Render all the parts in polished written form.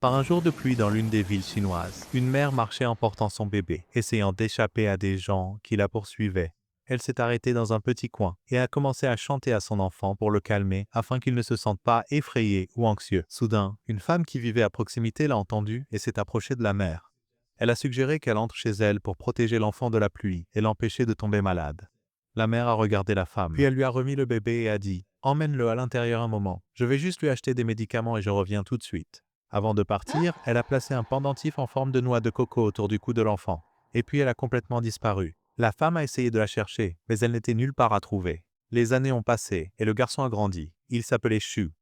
Par un jour de pluie dans l'une des villes chinoises, une mère marchait en portant son bébé, essayant d'échapper à des gens qui la poursuivaient. Elle s'est arrêtée dans un petit coin et a commencé à chanter à son enfant pour le calmer afin qu'il ne se sente pas effrayé ou anxieux. Soudain, une femme qui vivait à proximité l'a entendue et s'est approchée de la mère. Elle a suggéré qu'elle entre chez elle pour protéger l'enfant de la pluie et l'empêcher de tomber malade. La mère a regardé la femme, puis elle lui a remis le bébé et a dit « Emmène-le à l'intérieur un moment. Je vais juste lui acheter des médicaments et je reviens tout de suite. » Avant de partir, elle a placé un pendentif en forme de noix de coco autour du cou de l'enfant. Et puis elle a complètement disparu. La femme a essayé de la chercher, mais elle n'était nulle part à trouver. Les années ont passé et le garçon a grandi. Il s'appelait Shu.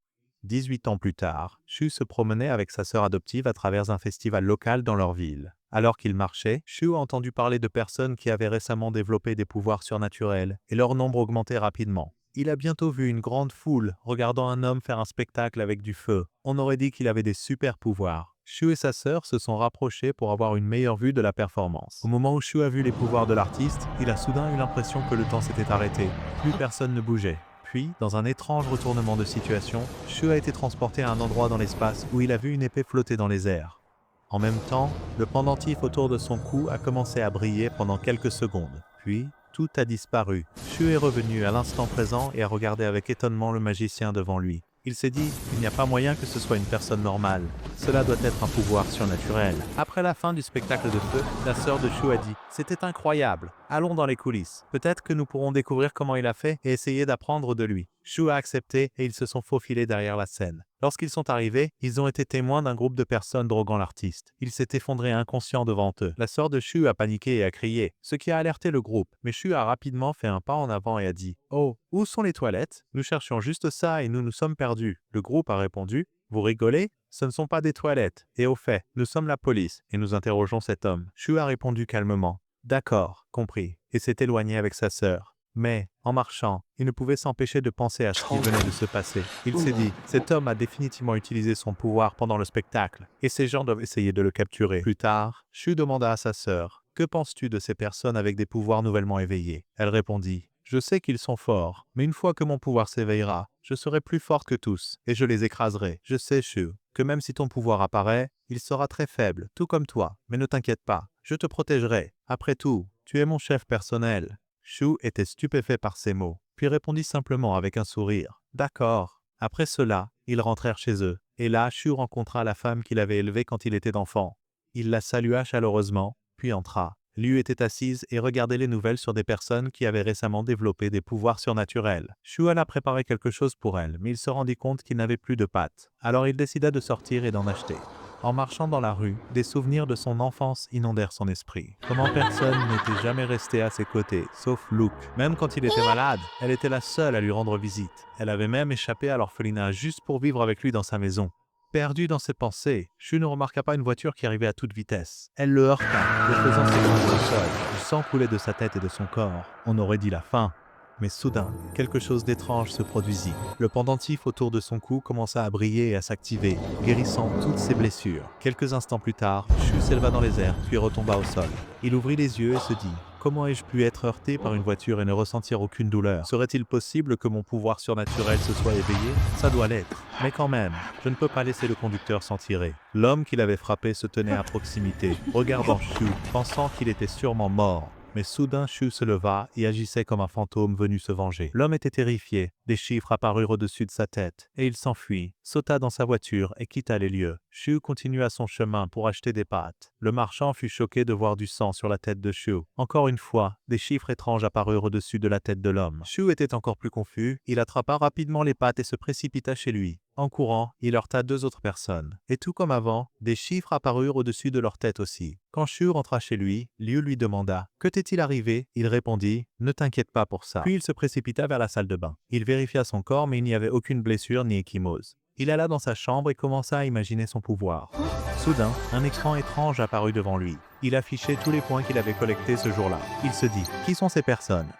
18 ans plus tard, Shu se promenait avec sa sœur adoptive à travers un festival local dans leur ville. Alors qu'il marchait, Shu a entendu parler de personnes qui avaient récemment développé des pouvoirs surnaturels et leur nombre augmentait rapidement. Il a bientôt vu une grande foule regardant un homme faire un spectacle avec du feu. On aurait dit qu'il avait des super pouvoirs. Shu et sa sœur se sont rapprochés pour avoir une meilleure vue de la performance. Au moment où Shu a vu les pouvoirs de l'artiste, il a soudain eu l'impression que le temps s'était arrêté. Plus personne ne bougeait. Puis, dans un étrange retournement de situation, Shu a été transporté à un endroit dans l'espace où il a vu une épée flotter dans les airs. En même temps, le pendentif autour de son cou a commencé à briller pendant quelques secondes. Puis, tout a disparu. Shu est revenu à l'instant présent et a regardé avec étonnement le magicien devant lui. Il s'est dit, il n'y a pas moyen que ce soit une personne normale. Cela doit être un pouvoir surnaturel. Après la fin du spectacle de feu, la sœur de Shu a dit, c'était incroyable. Allons dans les coulisses. Peut-être que nous pourrons découvrir comment il a fait et essayer d'apprendre de lui. Shu a accepté et ils se sont faufilés derrière la scène. Lorsqu'ils sont arrivés, ils ont été témoins d'un groupe de personnes droguant l'artiste. Il s'est effondré inconscient devant eux. La sœur de Shu a paniqué et a crié, ce qui a alerté le groupe. Mais Shu a rapidement fait un pas en avant et a dit « Oh, où sont les toilettes? Nous cherchions juste ça et nous nous sommes perdus. » Le groupe a répondu « Vous rigolez? Ce ne sont pas des toilettes. Et au fait, nous sommes la police et nous interrogeons cet homme. » Shu a répondu calmement « D'accord, compris. » et s'est éloigné avec sa sœur. Mais, en marchant, il ne pouvait s'empêcher de penser à ce qui venait de se passer. Il s'est dit, cet homme a définitivement utilisé son pouvoir pendant le spectacle, et ces gens doivent essayer de le capturer. Plus tard, Shu demanda à sa sœur, que penses-tu de ces personnes avec des pouvoirs nouvellement éveillés? Elle répondit, je sais qu'ils sont forts, mais une fois que mon pouvoir s'éveillera, je serai plus forte que tous, et je les écraserai. Je sais, Shu, que même si ton pouvoir apparaît, il sera très faible, tout comme toi, mais ne t'inquiète pas, je te protégerai. Après tout, tu es mon chef personnel. Shu était stupéfait par ces mots, puis répondit simplement avec un sourire. D'accord. Après cela, ils rentrèrent chez eux, et là Shu rencontra la femme qu'il avait élevée quand il était enfant. Il la salua chaleureusement, puis entra. Liu était assise et regardait les nouvelles sur des personnes qui avaient récemment développé des pouvoirs surnaturels. Shu alla préparer quelque chose pour elle, mais il se rendit compte qu'il n'avait plus de pâtes. Alors il décida de sortir et d'en acheter. En marchant dans la rue, des souvenirs de son enfance inondèrent son esprit. Comment personne n'était jamais resté à ses côtés, sauf Luke. Même quand il était malade, elle était la seule à lui rendre visite. Elle avait même échappé à l'orphelinat juste pour vivre avec lui dans sa maison. Perdu dans ses pensées, Shu ne remarqua pas une voiture qui arrivait à toute vitesse. Elle le heurta, le faisant s'écraser au sol. Du sang coulait de sa tête et de son corps. On aurait dit la faim. Mais soudain, quelque chose d'étrange se produisit. Le pendentif autour de son cou commença à briller et à s'activer, guérissant toutes ses blessures. Quelques instants plus tard, Shu s'éleva dans les airs, puis retomba au sol. Il ouvrit les yeux et se dit « Comment ai-je pu être heurté par une voiture et ne ressentir aucune douleur? Serait-il possible que mon pouvoir surnaturel se soit éveillé? Ça doit l'être. Mais quand même, je ne peux pas laisser le conducteur s'en tirer. » L'homme qui l'avait frappé se tenait à proximité, regardant Shu, pensant qu'il était sûrement mort. Mais soudain Shu se leva et agissait comme un fantôme venu se venger. L'homme était terrifié, des chiffres apparurent au-dessus de sa tête, et il s'enfuit, sauta dans sa voiture et quitta les lieux. Shu continua son chemin pour acheter des pâtes. Le marchand fut choqué de voir du sang sur la tête de Shu. Encore une fois, des chiffres étranges apparurent au-dessus de la tête de l'homme. Shu était encore plus confus, il attrapa rapidement les pâtes et se précipita chez lui. En courant, il heurta deux autres personnes. Et tout comme avant, des chiffres apparurent au-dessus de leur tête aussi. Quand Shu rentra chez lui, Liu lui demanda « Que t'est-il arrivé ?» Il répondit « Ne t'inquiète pas pour ça. » Puis il se précipita vers la salle de bain. Il vérifia son corps mais il n'y avait aucune blessure ni ecchymose. Il alla dans sa chambre et commença à imaginer son pouvoir. Soudain, un écran étrange apparut devant lui. Il affichait tous les points qu'il avait collectés ce jour-là. Il se dit « Qui sont ces personnes ?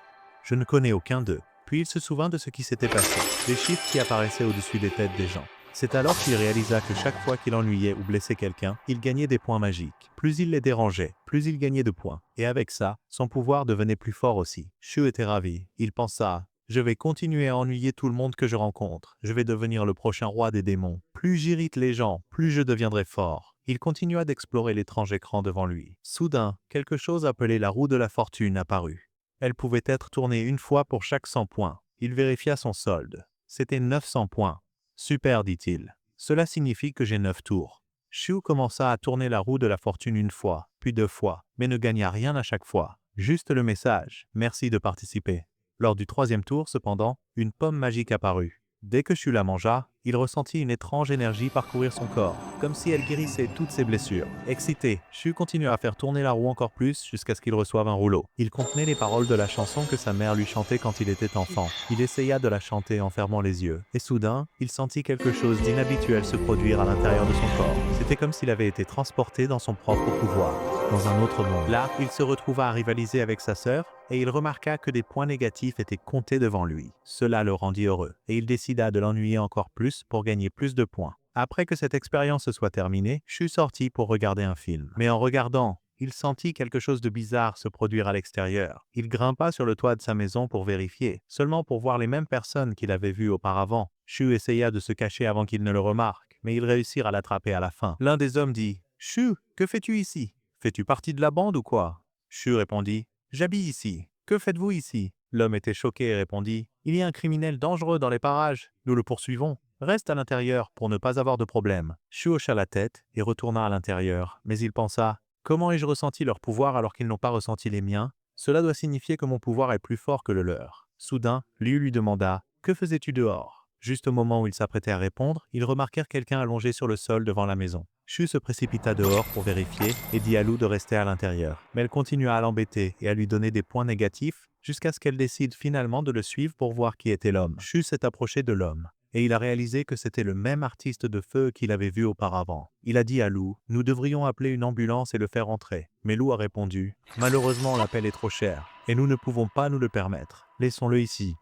Je ne connais aucun d'eux. » Puis il se souvint de ce qui s'était passé, des chiffres qui apparaissaient au-dessus des têtes des gens. C'est alors qu'il réalisa que chaque fois qu'il ennuyait ou blessait quelqu'un, il gagnait des points magiques. Plus il les dérangeait, plus il gagnait de points. Et avec ça, son pouvoir devenait plus fort aussi. Shu était ravi. Il pensa « Je vais continuer à ennuyer tout le monde que je rencontre. Je vais devenir le prochain roi des démons. » Plus j'irrite les gens, plus je deviendrai fort. Il continua d'explorer l'étrange écran devant lui. Soudain, quelque chose appelé la roue de la fortune apparut. Elle pouvait être tournée une fois pour chaque 100 points. Il vérifia son solde. C'était 900 points. Super, dit-il. Cela signifie que j'ai 9 tours. Shu commença à tourner la roue de la fortune une fois, puis 2 fois, mais ne gagna rien à chaque fois. Juste le message. Merci de participer. Lors du 3e tour, cependant, une pomme magique apparut. Dès que Shu la mangea, il ressentit une étrange énergie parcourir son corps, comme si elle guérissait toutes ses blessures. Excité, Shu continua à faire tourner la roue encore plus jusqu'à ce qu'il reçoive un rouleau. Il contenait les paroles de la chanson que sa mère lui chantait quand il était enfant. Il essaya de la chanter en fermant les yeux, et soudain, il sentit quelque chose d'inhabituel se produire à l'intérieur de son corps. C'était comme s'il avait été transporté dans son propre pouvoir, dans un autre monde. Là, il se retrouva à rivaliser avec sa sœur, et il remarqua que des points négatifs étaient comptés devant lui. Cela le rendit heureux, et il décida de l'ennuyer encore plus pour gagner plus de points. Après que cette expérience se soit terminée, Shu sortit pour regarder un film. Mais en regardant, il sentit quelque chose de bizarre se produire à l'extérieur. Il grimpa sur le toit de sa maison pour vérifier, seulement pour voir les mêmes personnes qu'il avait vues auparavant. Shu essaya de se cacher avant qu'il ne le remarque, mais ils réussirent à l'attraper à la fin. L'un des hommes dit « Shu, que fais-tu ici? Fais-tu partie de la bande ou quoi ?» Shu répondit « J'habite ici. Que faites-vous ici ?» L'homme était choqué et répondit « Il y a un criminel dangereux dans les parages. Nous le poursuivons. Reste à l'intérieur pour ne pas avoir de problème. » Shu hocha la tête et retourna à l'intérieur, mais il pensa « Comment ai-je ressenti leur pouvoir alors qu'ils n'ont pas ressenti les miens? Cela doit signifier que mon pouvoir est plus fort que le leur. » Soudain, Liu lui demanda « Que faisais-tu dehors ?» Juste au moment où il s'apprêtait à répondre, ils remarquèrent quelqu'un allongé sur le sol devant la maison. Shu se précipita dehors pour vérifier et dit à Lu de rester à l'intérieur. Mais elle continua à l'embêter et à lui donner des points négatifs jusqu'à ce qu'elle décide finalement de le suivre pour voir qui était l'homme. Shu s'est approché de l'homme et il a réalisé que c'était le même artiste de feu qu'il avait vu auparavant. Il a dit à Lu « Nous devrions appeler une ambulance et le faire entrer. » Mais Lu a répondu « Malheureusement, l'appel est trop cher et nous ne pouvons pas nous le permettre. Laissons-le ici. »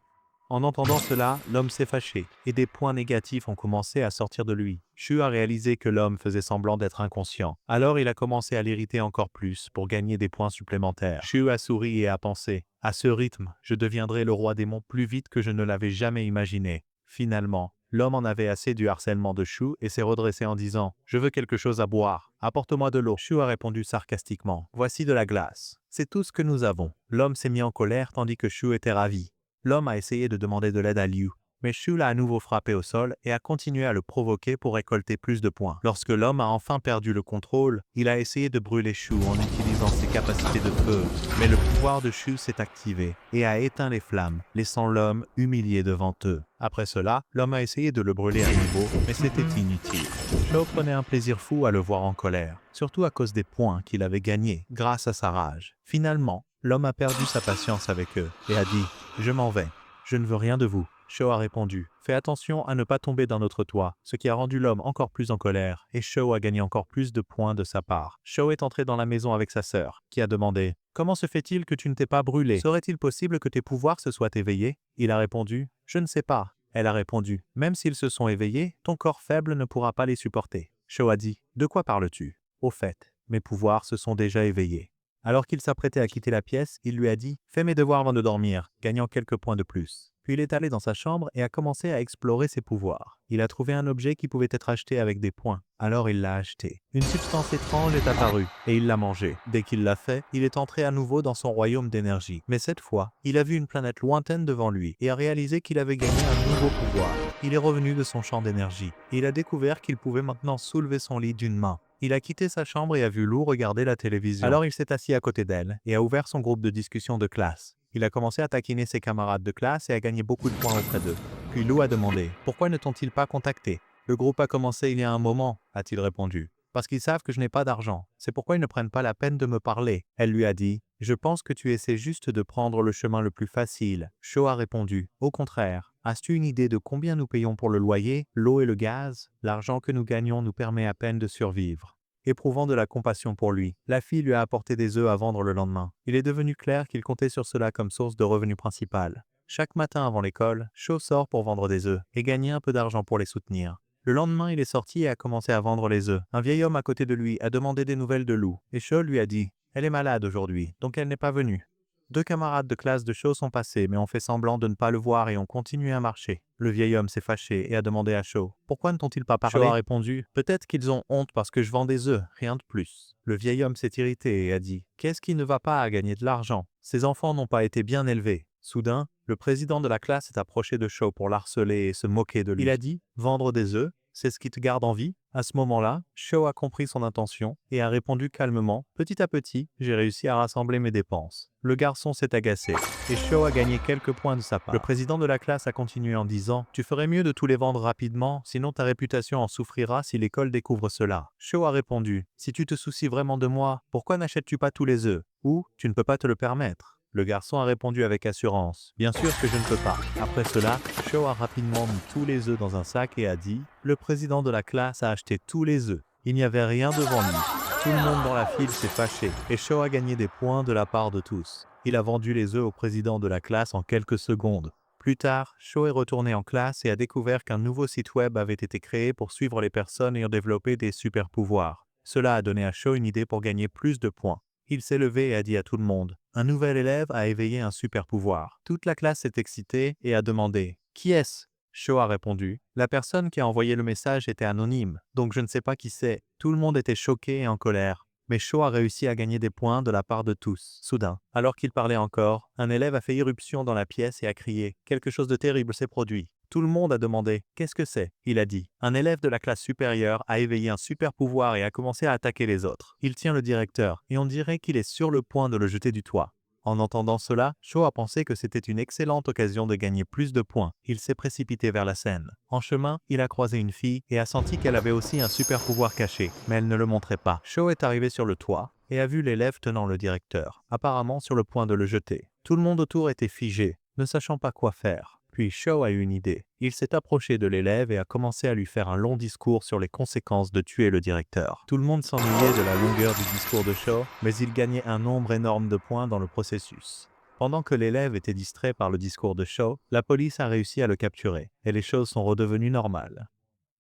En entendant cela, l'homme s'est fâché, et des points négatifs ont commencé à sortir de lui. Shu a réalisé que l'homme faisait semblant d'être inconscient. Alors il a commencé à l'irriter encore plus pour gagner des points supplémentaires. Shu a souri et a pensé « À ce rythme, je deviendrai le roi démon plus vite que je ne l'avais jamais imaginé. » Finalement, l'homme en avait assez du harcèlement de Shu et s'est redressé en disant « Je veux quelque chose à boire. Apporte-moi de l'eau. » Shu a répondu sarcastiquement « Voici de la glace. C'est tout ce que nous avons. » L'homme s'est mis en colère tandis que Shu était ravi. L'homme a essayé de demander de l'aide à Liu, mais Shu l'a à nouveau frappé au sol et a continué à le provoquer pour récolter plus de points. Lorsque l'homme a enfin perdu le contrôle, il a essayé de brûler Shu en utilisant ses capacités de feu, mais le pouvoir de Shu s'est activé et a éteint les flammes, laissant l'homme humilié devant eux. Après cela, l'homme a essayé de le brûler à nouveau, mais c'était inutile. Shu prenait un plaisir fou à le voir en colère, surtout à cause des points qu'il avait gagnés grâce à sa rage. Finalement, l'homme a perdu sa patience avec eux et a dit « Je m'en vais. Je ne veux rien de vous. » Shu a répondu « Fais attention à ne pas tomber dans notre toit », ce qui a rendu l'homme encore plus en colère et Shu a gagné encore plus de points de sa part. Shu est entré dans la maison avec sa sœur, qui a demandé « Comment se fait-il que tu ne t'es pas brûlé? Serait-il possible que tes pouvoirs se soient éveillés ?» Il a répondu « Je ne sais pas. » Elle a répondu « Même s'ils se sont éveillés, ton corps faible ne pourra pas les supporter. » Shu a dit « De quoi parles-tu? Au fait, mes pouvoirs se sont déjà éveillés. » Alors qu'il s'apprêtait à quitter la pièce, il lui a dit « Fais mes devoirs avant de dormir, gagnant quelques points de plus. » Puis il est allé dans sa chambre et a commencé à explorer ses pouvoirs. Il a trouvé un objet qui pouvait être acheté avec des points. Alors il l'a acheté. Une substance étrange est apparue et il l'a mangée. Dès qu'il l'a fait, il est entré à nouveau dans son royaume d'énergie. Mais cette fois, il a vu une planète lointaine devant lui et a réalisé qu'il avait gagné un nouveau pouvoir. Il est revenu de son champ d'énergie. Il a découvert qu'il pouvait maintenant soulever son lit d'une main. Il a quitté sa chambre et a vu Lu regarder la télévision. Alors il s'est assis à côté d'elle et a ouvert son groupe de discussion de classe. Il a commencé à taquiner ses camarades de classe et a gagné beaucoup de points auprès d'eux. Puis Lu a demandé « Pourquoi ne t'ont-ils pas contacté ?» Le groupe a commencé il y a un moment, a-t-il répondu. Parce qu'ils savent que je n'ai pas d'argent. C'est pourquoi ils ne prennent pas la peine de me parler. Elle lui a dit « Je pense que tu essaies juste de prendre le chemin le plus facile. » Shu a répondu « Au contraire. As-tu une idée de combien nous payons pour le loyer, l'eau et le gaz? L'argent que nous gagnons nous permet à peine de survivre. » Éprouvant de la compassion pour lui, la fille lui a apporté des œufs à vendre le lendemain. Il est devenu clair qu'il comptait sur cela comme source de revenu principal. Chaque matin avant l'école, Shu sort pour vendre des œufs et gagner un peu d'argent pour les soutenir. Le lendemain, il est sorti et a commencé à vendre les œufs. Un vieil homme à côté de lui a demandé des nouvelles de Lu et Shu lui a dit « Elle est malade aujourd'hui, donc elle n'est pas venue. » 2 camarades de classe de Sho sont passés mais ont fait semblant de ne pas le voir et ont continué à marcher. Le vieil homme s'est fâché et a demandé à Sho: Pourquoi ne t'ont-ils pas parlé? Sho a répondu: Peut-être qu'ils ont honte parce que je vends des œufs, rien de plus. Le vieil homme s'est irrité et a dit: Qu'est-ce qui ne va pas à gagner de l'argent? Ces enfants n'ont pas été bien élevés. Soudain, le président de la classe s'est approché de Sho pour l'harceler et se moquer de lui. Il a dit: Vendre des œufs, c'est ce qui te garde en vie? À ce moment-là, Sho a compris son intention et a répondu calmement: Petit à petit, j'ai réussi à rassembler mes dépenses. Le garçon s'est agacé et Sho a gagné quelques points de sa part. Le président de la classe a continué en disant: Tu ferais mieux de tous les vendre rapidement, sinon ta réputation en souffrira si l'école découvre cela. Sho a répondu: Si tu te soucies vraiment de moi, pourquoi n'achètes-tu pas tous les œufs? Ou tu ne peux pas te le permettre? Le garçon a répondu avec assurance: Bien sûr que je ne peux pas. Après cela, Sho a rapidement mis tous les œufs dans un sac et a dit: Le président de la classe a acheté tous les œufs. Il n'y avait rien devant lui. Tout le monde dans la file s'est fâché et Sho a gagné des points de la part de tous. Il a vendu les œufs au président de la classe en quelques secondes. Plus tard, Sho est retourné en classe et a découvert qu'un nouveau site web avait été créé pour suivre les personnes ayant développé des super pouvoirs. Cela a donné à Sho une idée pour gagner plus de points. Il s'est levé et a dit à tout le monde: Un nouvel élève a éveillé un super pouvoir. Toute la classe s'est excitée et a demandé: Qui est-ce? Sho a répondu: La personne qui a envoyé le message était anonyme, donc je ne sais pas qui c'est. Tout le monde était choqué et en colère. Mais Sho a réussi à gagner des points de la part de tous. Soudain, alors qu'il parlait encore, un élève a fait irruption dans la pièce et a crié: Quelque chose de terrible s'est produit. Tout le monde a demandé: Qu'est-ce que c'est? Il a dit: Un élève de la classe supérieure a éveillé un super pouvoir et a commencé à attaquer les autres. Il tient le directeur et on dirait qu'il est sur le point de le jeter du toit. En entendant cela, Sho a pensé que c'était une excellente occasion de gagner plus de points. Il s'est précipité vers la scène. En chemin, il a croisé une fille et a senti qu'elle avait aussi un super pouvoir caché, mais elle ne le montrait pas. Sho est arrivé sur le toit et a vu l'élève tenant le directeur, apparemment sur le point de le jeter. Tout le monde autour était figé, ne sachant pas quoi faire. Puis Sho a eu une idée. Il s'est approché de l'élève et a commencé à lui faire un long discours sur les conséquences de tuer le directeur. Tout le monde s'ennuyait de la longueur du discours de Sho, mais il gagnait un nombre énorme de points dans le processus. Pendant que l'élève était distrait par le discours de Sho, la police a réussi à le capturer, et les choses sont redevenues normales.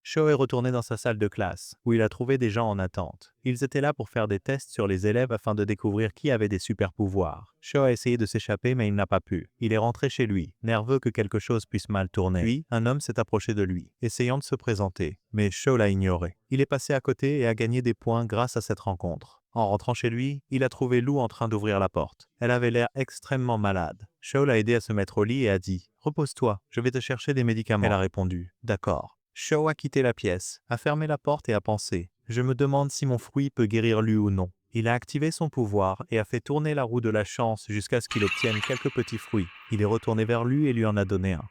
Sho est retourné dans sa salle de classe, où il a trouvé des gens en attente. Ils étaient là pour faire des tests sur les élèves afin de découvrir qui avait des super pouvoirs. Sho a essayé de s'échapper mais il n'a pas pu. Il est rentré chez lui, nerveux que quelque chose puisse mal tourner. Puis, un homme s'est approché de lui, essayant de se présenter, mais Sho l'a ignoré. Il est passé à côté et a gagné des points grâce à cette rencontre. En rentrant chez lui, il a trouvé Lou en train d'ouvrir la porte. Elle avait l'air extrêmement malade. Sho l'a aidé à se mettre au lit et a dit: Repose-toi, je vais te chercher des médicaments. Elle a répondu: D'accord. Sho a quitté la pièce, a fermé la porte et a pensé: Je me demande si mon fruit peut guérir lui ou non. Il a activé son pouvoir et a fait tourner la roue de la chance jusqu'à ce qu'il obtienne quelques petits fruits. Il est retourné vers lui et lui en a donné un.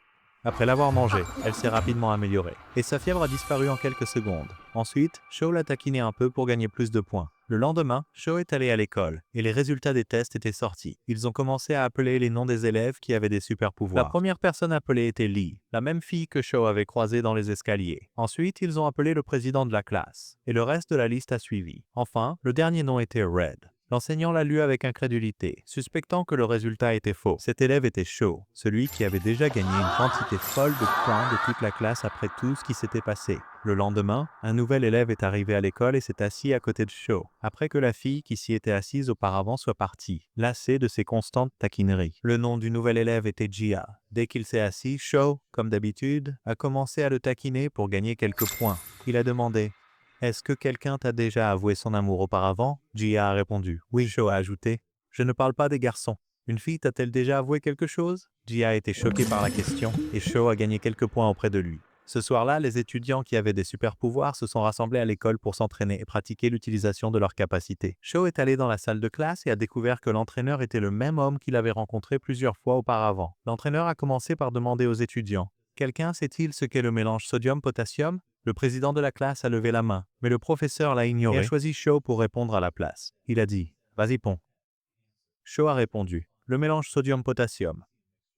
Après l'avoir mangé, elle s'est rapidement améliorée, et sa fièvre a disparu en quelques secondes. Ensuite, Sho l'a taquiné un peu pour gagner plus de points. Le lendemain, Sho est allé à l'école, et les résultats des tests étaient sortis. Ils ont commencé à appeler les noms des élèves qui avaient des super pouvoirs. La première personne appelée était Lee, la même fille que Sho avait croisée dans les escaliers. Ensuite, ils ont appelé le président de la classe, et le reste de la liste a suivi. Enfin, le dernier nom était Red. L'enseignant l'a lu avec incrédulité, suspectant que le résultat était faux. Cet élève était Sho, celui qui avait déjà gagné une quantité folle de points de toute la classe après tout ce qui s'était passé. Le lendemain, un nouvel élève est arrivé à l'école et s'est assis à côté de Sho, après que la fille qui s'y était assise auparavant soit partie, lassée de ses constantes taquineries. Le nom du nouvel élève était Jia. Dès qu'il s'est assis, Sho, comme d'habitude, a commencé à le taquiner pour gagner quelques points. Il a demandé: Est-ce que quelqu'un t'a déjà avoué son amour auparavant? Jia a répondu: Oui. Sho a ajouté: Je ne parle pas des garçons. Une fille t'a-t-elle déjà avoué quelque chose? Jia a été choqué par la question et Sho a gagné quelques points auprès de lui. Ce soir-là, les étudiants qui avaient des super pouvoirs se sont rassemblés à l'école pour s'entraîner et pratiquer l'utilisation de leurs capacités. Sho est allé dans la salle de classe et a découvert que l'entraîneur était le même homme qu'il avait rencontré plusieurs fois auparavant. L'entraîneur a commencé par demander aux étudiants: Quelqu'un sait-il ce qu'est le mélange sodium-potassium? Le président de la classe a levé la main, mais le professeur l'a ignoré et a choisi Sho pour répondre à la place. Il a dit: Vas-y, pon. Sho a répondu: Le mélange sodium-potassium.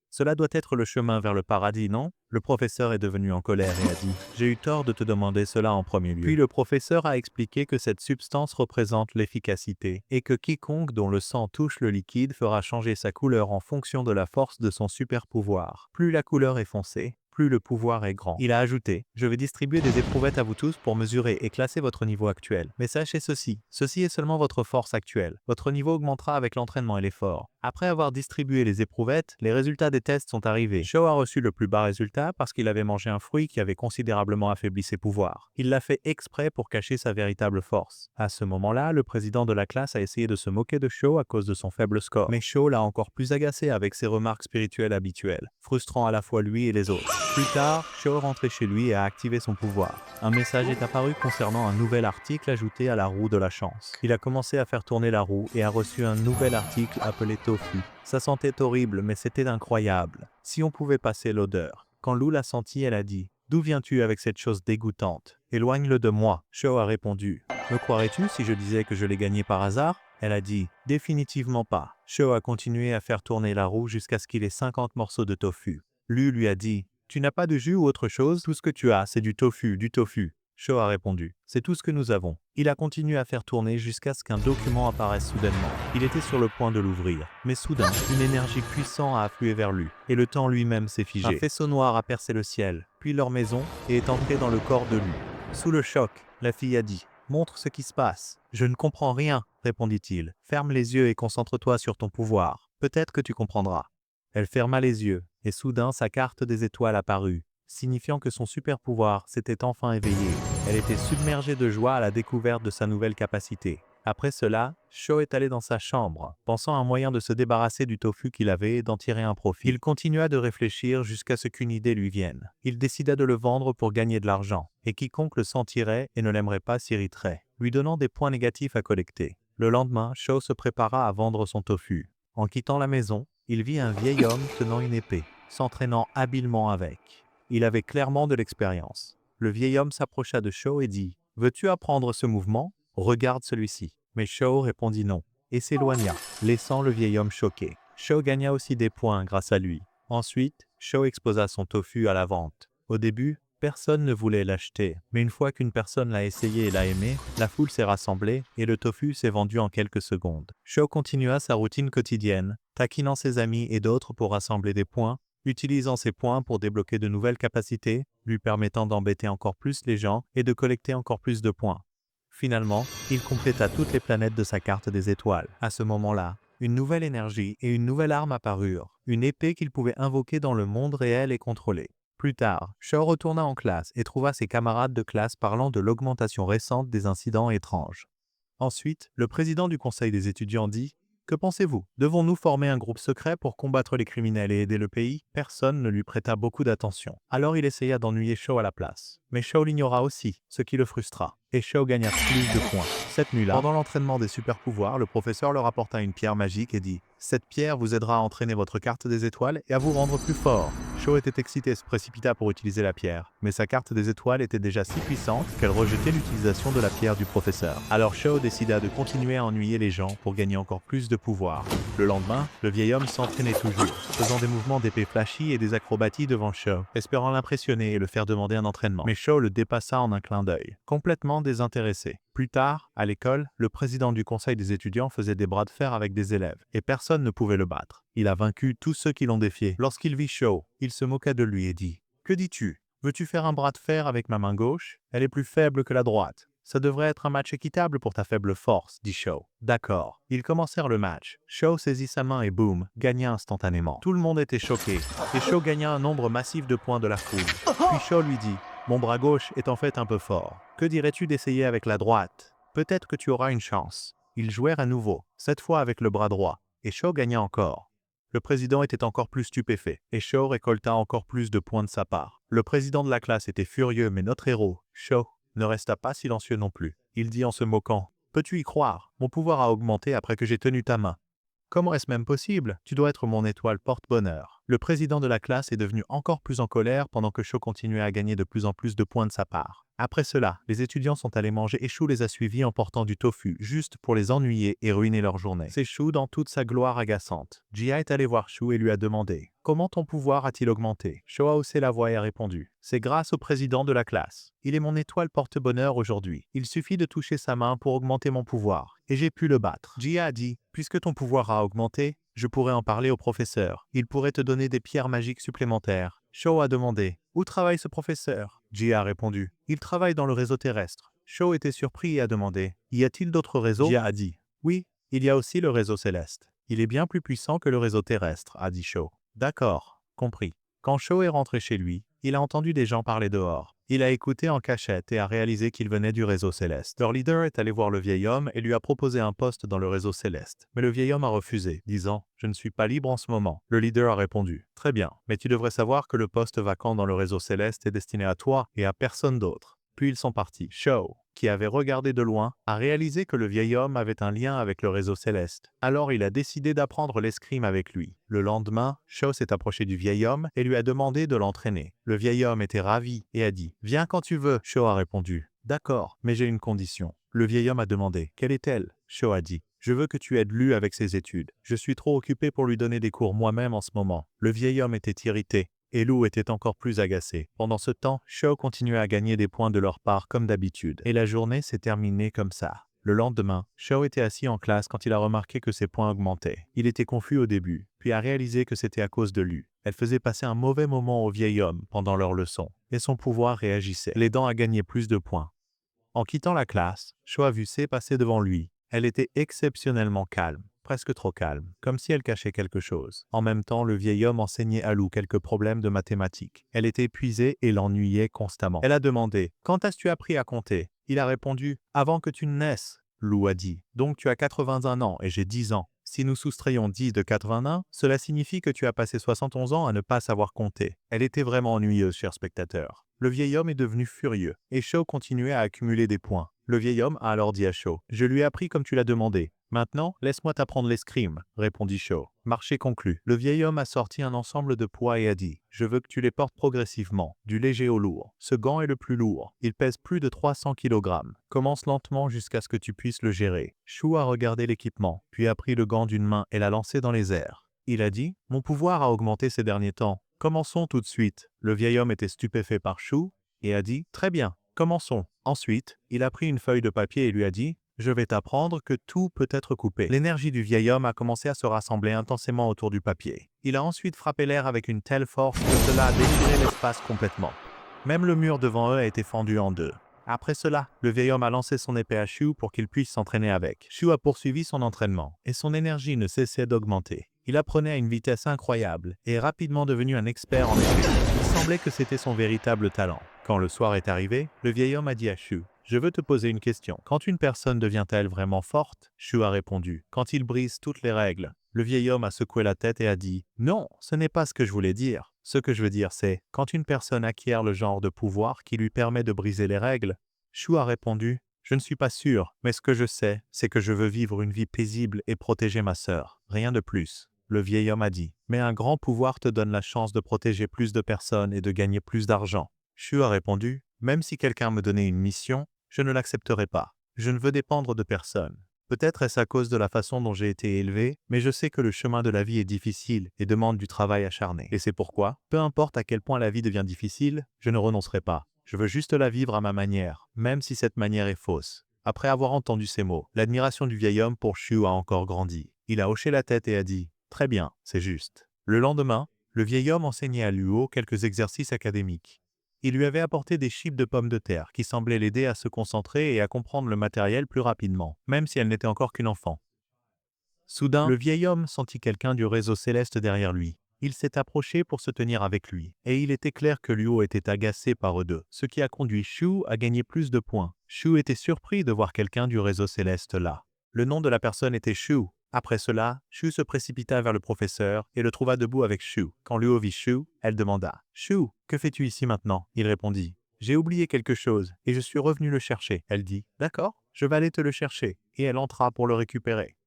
Cela doit être le chemin vers le paradis, non? Le professeur est devenu en colère et a dit: J'ai eu tort de te demander cela en premier lieu. Puis le professeur a expliqué que cette substance représente l'efficacité et que quiconque dont le sang touche le liquide fera changer sa couleur en fonction de la force de son super pouvoir. Plus la couleur est foncée, plus le pouvoir est grand. Il a ajouté, je vais distribuer des éprouvettes à vous tous pour mesurer et classer votre niveau actuel. Mais sachez ceci est seulement votre force actuelle. Votre niveau augmentera avec l'entraînement et l'effort. Après avoir distribué les éprouvettes, les résultats des tests sont arrivés. Sho a reçu le plus bas résultat parce qu'il avait mangé un fruit qui avait considérablement affaibli ses pouvoirs. Il l'a fait exprès pour cacher sa véritable force. À ce moment-là, le président de la classe a essayé de se moquer de Sho à cause de son faible score. Mais Sho l'a encore plus agacé avec ses remarques spirituelles habituelles, frustrant à la fois lui et les autres. Plus tard, Sho est rentré chez lui et a activé son pouvoir. Un message est apparu concernant un nouvel article ajouté à la roue de la chance. Il a commencé à faire tourner la roue et a reçu un nouvel article appelé Tofu. Ça sentait horrible, mais c'était incroyable. Si on pouvait passer l'odeur. Quand Lou l'a senti, elle a dit « D'où viens-tu avec cette chose dégoûtante? Éloigne-le de moi. » Sho a répondu « Me croirais-tu si je disais que je l'ai gagné par hasard ?» Elle a dit « Définitivement pas. » Sho a continué à faire tourner la roue jusqu'à ce qu'il ait 50 morceaux de tofu. Lu lui a dit « Tu n'as pas de jus ou autre chose? Tout ce que tu as, c'est du tofu, du tofu. » Sho a répondu « C'est tout ce que nous avons. » Il a continué à faire tourner jusqu'à ce qu'un document apparaisse soudainement. Il était sur le point de l'ouvrir. Mais soudain, une énergie puissante a afflué vers lui. Et le temps lui-même s'est figé. Un faisceau noir a percé le ciel, puis leur maison, et est entré dans le corps de Lu. Sous le choc, la fille a dit « Montre ce qui se passe. »« Je ne comprends rien, » répondit-il. « Ferme les yeux et concentre-toi sur ton pouvoir. Peut-être que tu comprendras. » Elle ferma les yeux, et soudain sa carte des étoiles apparut, signifiant que son super pouvoir s'était enfin éveillé. Elle était submergée de joie à la découverte de sa nouvelle capacité. Après cela, Sho est allé dans sa chambre, pensant à un moyen de se débarrasser du tofu qu'il avait et d'en tirer un profit. Il continua de réfléchir jusqu'à ce qu'une idée lui vienne. Il décida de le vendre pour gagner de l'argent, et quiconque le sentirait et ne l'aimerait pas s'irriterait, lui donnant des points négatifs à collecter. Le lendemain, Sho se prépara à vendre son tofu. En quittant la maison, il vit un vieil homme tenant une épée, s'entraînant habilement avec. Il avait clairement de l'expérience. Le vieil homme s'approcha de Sho et dit « Veux-tu apprendre ce mouvement? Regarde celui-ci. » Mais Sho répondit non, et s'éloigna, laissant le vieil homme choqué. Sho gagna aussi des points grâce à lui. Ensuite, Sho exposa son tofu à la vente. Au début, personne ne voulait l'acheter, mais une fois qu'une personne l'a essayé et l'a aimé, la foule s'est rassemblée et le tofu s'est vendu en quelques secondes. Sho continua sa routine quotidienne, taquinant ses amis et d'autres pour rassembler des points, utilisant ces points pour débloquer de nouvelles capacités, lui permettant d'embêter encore plus les gens et de collecter encore plus de points. Finalement, il compléta toutes les planètes de sa carte des étoiles. À ce moment-là, une nouvelle énergie et une nouvelle arme apparurent, une épée qu'il pouvait invoquer dans le monde réel et contrôler. Plus tard, Sho retourna en classe et trouva ses camarades de classe parlant de l'augmentation récente des incidents étranges. Ensuite, le président du conseil des étudiants dit « Que pensez-vous? Devons-nous former un groupe secret pour combattre les criminels et aider le pays ?» Personne ne lui prêta beaucoup d'attention. Alors il essaya d'ennuyer Sho à la place. Mais Sho l'ignora aussi, ce qui le frustra. Et Sho gagna plus de points. Cette nuit-là, pendant l'entraînement des super-pouvoirs, le professeur leur apporta une pierre magique et dit « Cette pierre vous aidera à entraîner votre carte des étoiles et à vous rendre plus fort. » Sho était excité et se précipita pour utiliser la pierre, mais sa carte des étoiles était déjà si puissante qu'elle rejetait l'utilisation de la pierre du professeur. Alors Sho décida de continuer à ennuyer les gens pour gagner encore plus de pouvoir. Le lendemain, le vieil homme s'entraînait toujours, faisant des mouvements d'épée flashy et des acrobaties devant Sho, espérant l'impressionner et le faire demander un entraînement. Mais Sho le dépassa en un clin d'œil, complètement désintéressé. Plus tard, à l'école, le président du conseil des étudiants faisait des bras de fer avec des élèves, et personne ne pouvait le battre. Il a vaincu tous ceux qui l'ont défié. Lorsqu'il vit Sho, il se moqua de lui et dit « Que dis-tu? Veux-tu faire un bras de fer avec ma main gauche? Elle est plus faible que la droite. Ça devrait être un match équitable pour ta faible force, dit Sho. D'accord. Ils commencèrent le match. Sho saisit sa main et boum, gagna instantanément. Tout le monde était choqué, et Sho gagna un nombre massif de points de la foule. Puis Sho lui dit « Mon bras gauche est en fait un peu fort. Que dirais-tu d'essayer avec la droite? Peut-être que tu auras une chance. » Ils jouèrent à nouveau, cette fois avec le bras droit, et Sho gagna encore. Le président était encore plus stupéfait, et Sho récolta encore plus de points de sa part. Le président de la classe était furieux, mais notre héros, Sho, ne resta pas silencieux non plus. Il dit en se moquant « Peux-tu y croire? Mon pouvoir a augmenté après que j'ai tenu ta main. Comment est-ce même possible? Tu dois être mon étoile porte-bonheur. » Le président de la classe est devenu encore plus en colère pendant que Sho continuait à gagner de plus en plus de points de sa part. Après cela, les étudiants sont allés manger et Shu les a suivis en portant du tofu, juste pour les ennuyer et ruiner leur journée. C'est Shu dans toute sa gloire agaçante. Jia est allé voir Shu et lui a demandé « Comment ton pouvoir a-t-il augmenté ?» Shu a haussé la voix et a répondu « C'est grâce au président de la classe. Il est mon étoile porte-bonheur aujourd'hui. Il suffit de toucher sa main pour augmenter mon pouvoir. Et j'ai pu le battre. » Jia a dit « Puisque ton pouvoir a augmenté, je pourrais en parler au professeur. Il pourrait te donner des pierres magiques supplémentaires. » Shou a demandé « Où travaille ce professeur ?» Ji a répondu « Il travaille dans le réseau terrestre. » Shou était surpris et a demandé « Y a-t-il d'autres réseaux ?» Ji a dit « Oui, il y a aussi le réseau céleste. Il est bien plus puissant que le réseau terrestre, a dit Shou. D'accord, compris. Quand Shou est rentré chez lui, il a entendu des gens parler dehors. Il a écouté en cachette et a réalisé qu'il venait du réseau céleste. Leur leader est allé voir le vieil homme et lui a proposé un poste dans le réseau céleste. Mais le vieil homme a refusé, disant « Je ne suis pas libre en ce moment ». Le leader a répondu « Très bien, mais tu devrais savoir que le poste vacant dans le réseau céleste est destiné à toi et à personne d'autre. » Puis ils sont partis. Shou, qui avait regardé de loin, a réalisé que le vieil homme avait un lien avec le réseau céleste. Alors il a décidé d'apprendre l'escrime avec lui. Le lendemain, Shou s'est approché du vieil homme et lui a demandé de l'entraîner. Le vieil homme était ravi et a dit « Viens quand tu veux ». Shou a répondu « D'accord, mais j'ai une condition ». Le vieil homme a demandé « Quelle est-elle ?» Shou a dit « Je veux que tu aides Lu avec ses études. Je suis trop occupé pour lui donner des cours moi-même en ce moment. » Le vieil homme était irrité. Et Lu était encore plus agacé. Pendant ce temps, Shou continuait à gagner des points de leur part comme d'habitude. Et la journée s'est terminée comme ça. Le lendemain, Shou était assis en classe quand il a remarqué que ses points augmentaient. Il était confus au début, puis a réalisé que c'était à cause de Lu. Elle faisait passer un mauvais moment au vieil homme pendant leur leçon, et son pouvoir réagissait, l'aidant à gagner plus de points. En quittant la classe, Shou a vu C passer devant lui. Elle était exceptionnellement calme, presque trop calme, comme si elle cachait quelque chose. En même temps, le vieil homme enseignait à Lu quelques problèmes de mathématiques. Elle était épuisée et l'ennuyait constamment. Elle a demandé « Quand as-tu appris à compter ?» Il a répondu « Avant que tu ne naisses ». Lu a dit « Donc tu as 81 ans et j'ai 10 ans. Si nous soustrayons 10 de 81, cela signifie que tu as passé 71 ans à ne pas savoir compter. » Elle était vraiment ennuyeuse, chers spectateurs. Le vieil homme est devenu furieux, et Shou continuait à accumuler des points. Le vieil homme a alors dit à Shou « Je lui ai appris comme tu l'as demandé. Maintenant, laisse-moi t'apprendre l'escrime, répondit Shou. Marché conclu. Le vieil homme a sorti un ensemble de poids et a dit « Je veux que tu les portes progressivement, du léger au lourd. Ce gant est le plus lourd. Il pèse plus de 300 kg. Commence lentement jusqu'à ce que tu puisses le gérer. » Shou a regardé l'équipement, puis a pris le gant d'une main et l'a lancé dans les airs. Il a dit « Mon pouvoir a augmenté ces derniers temps. Commençons tout de suite. » Le vieil homme était stupéfait par Shou et a dit « Très bien, commençons. » Ensuite, il a pris une feuille de papier et lui a dit « Je vais t'apprendre que tout peut être coupé. » L'énergie du vieil homme a commencé à se rassembler intensément autour du papier. Il a ensuite frappé l'air avec une telle force que cela a déchiré l'espace complètement. Même le mur devant eux a été fendu en deux. Après cela, le vieil homme a lancé son épée à Shou pour qu'il puisse s'entraîner avec. Shou a poursuivi son entraînement, et son énergie ne cessait d'augmenter. Il apprenait à une vitesse incroyable, et est rapidement devenu un expert en épée. Il semblait que c'était son véritable talent. Quand le soir est arrivé, le vieil homme a dit à Shou « Je veux te poser une question. Quand une personne devient-elle vraiment forte ?» Shou a répondu « Quand il brise toutes les règles. » Le vieil homme a secoué la tête et a dit « Non, ce n'est pas ce que je voulais dire. Ce que je veux dire c'est, quand une personne acquiert le genre de pouvoir qui lui permet de briser les règles. » Shou a répondu « Je ne suis pas sûr, mais ce que je sais, c'est que je veux vivre une vie paisible et protéger ma sœur. Rien de plus. » Le vieil homme a dit « Mais un grand pouvoir te donne la chance de protéger plus de personnes et de gagner plus d'argent. » Shou a répondu « Même si quelqu'un me donnait une mission, je ne l'accepterai pas. Je ne veux dépendre de personne. Peut-être est-ce à cause de la façon dont j'ai été élevé, mais je sais que le chemin de la vie est difficile et demande du travail acharné. Et c'est pourquoi, peu importe à quel point la vie devient difficile, je ne renoncerai pas. Je veux juste la vivre à ma manière, même si cette manière est fausse. » Après avoir entendu ces mots, l'admiration du vieil homme pour Shou a encore grandi. Il a hoché la tête et a dit « Très bien, c'est juste. » Le lendemain, le vieil homme enseignait à Luo quelques exercices académiques. Il lui avait apporté des chips de pommes de terre qui semblaient l'aider à se concentrer et à comprendre le matériel plus rapidement, même si elle n'était encore qu'une enfant. Soudain, le vieil homme sentit quelqu'un du réseau céleste derrière lui. Il s'est approché pour se tenir avec lui, et il était clair que Luo était agacé par eux deux, ce qui a conduit Shou à gagner plus de points. Shou était surpris de voir quelqu'un du réseau céleste là. Le nom de la personne était Shou. Après cela, Shou se précipita vers le professeur et le trouva debout avec Shou. Quand Luo vit Shou, elle demanda « Shou, que fais-tu ici maintenant ?» Il répondit « J'ai oublié quelque chose et je suis revenu le chercher. » Elle dit « D'accord, je vais aller te le chercher. » Et elle entra pour le récupérer.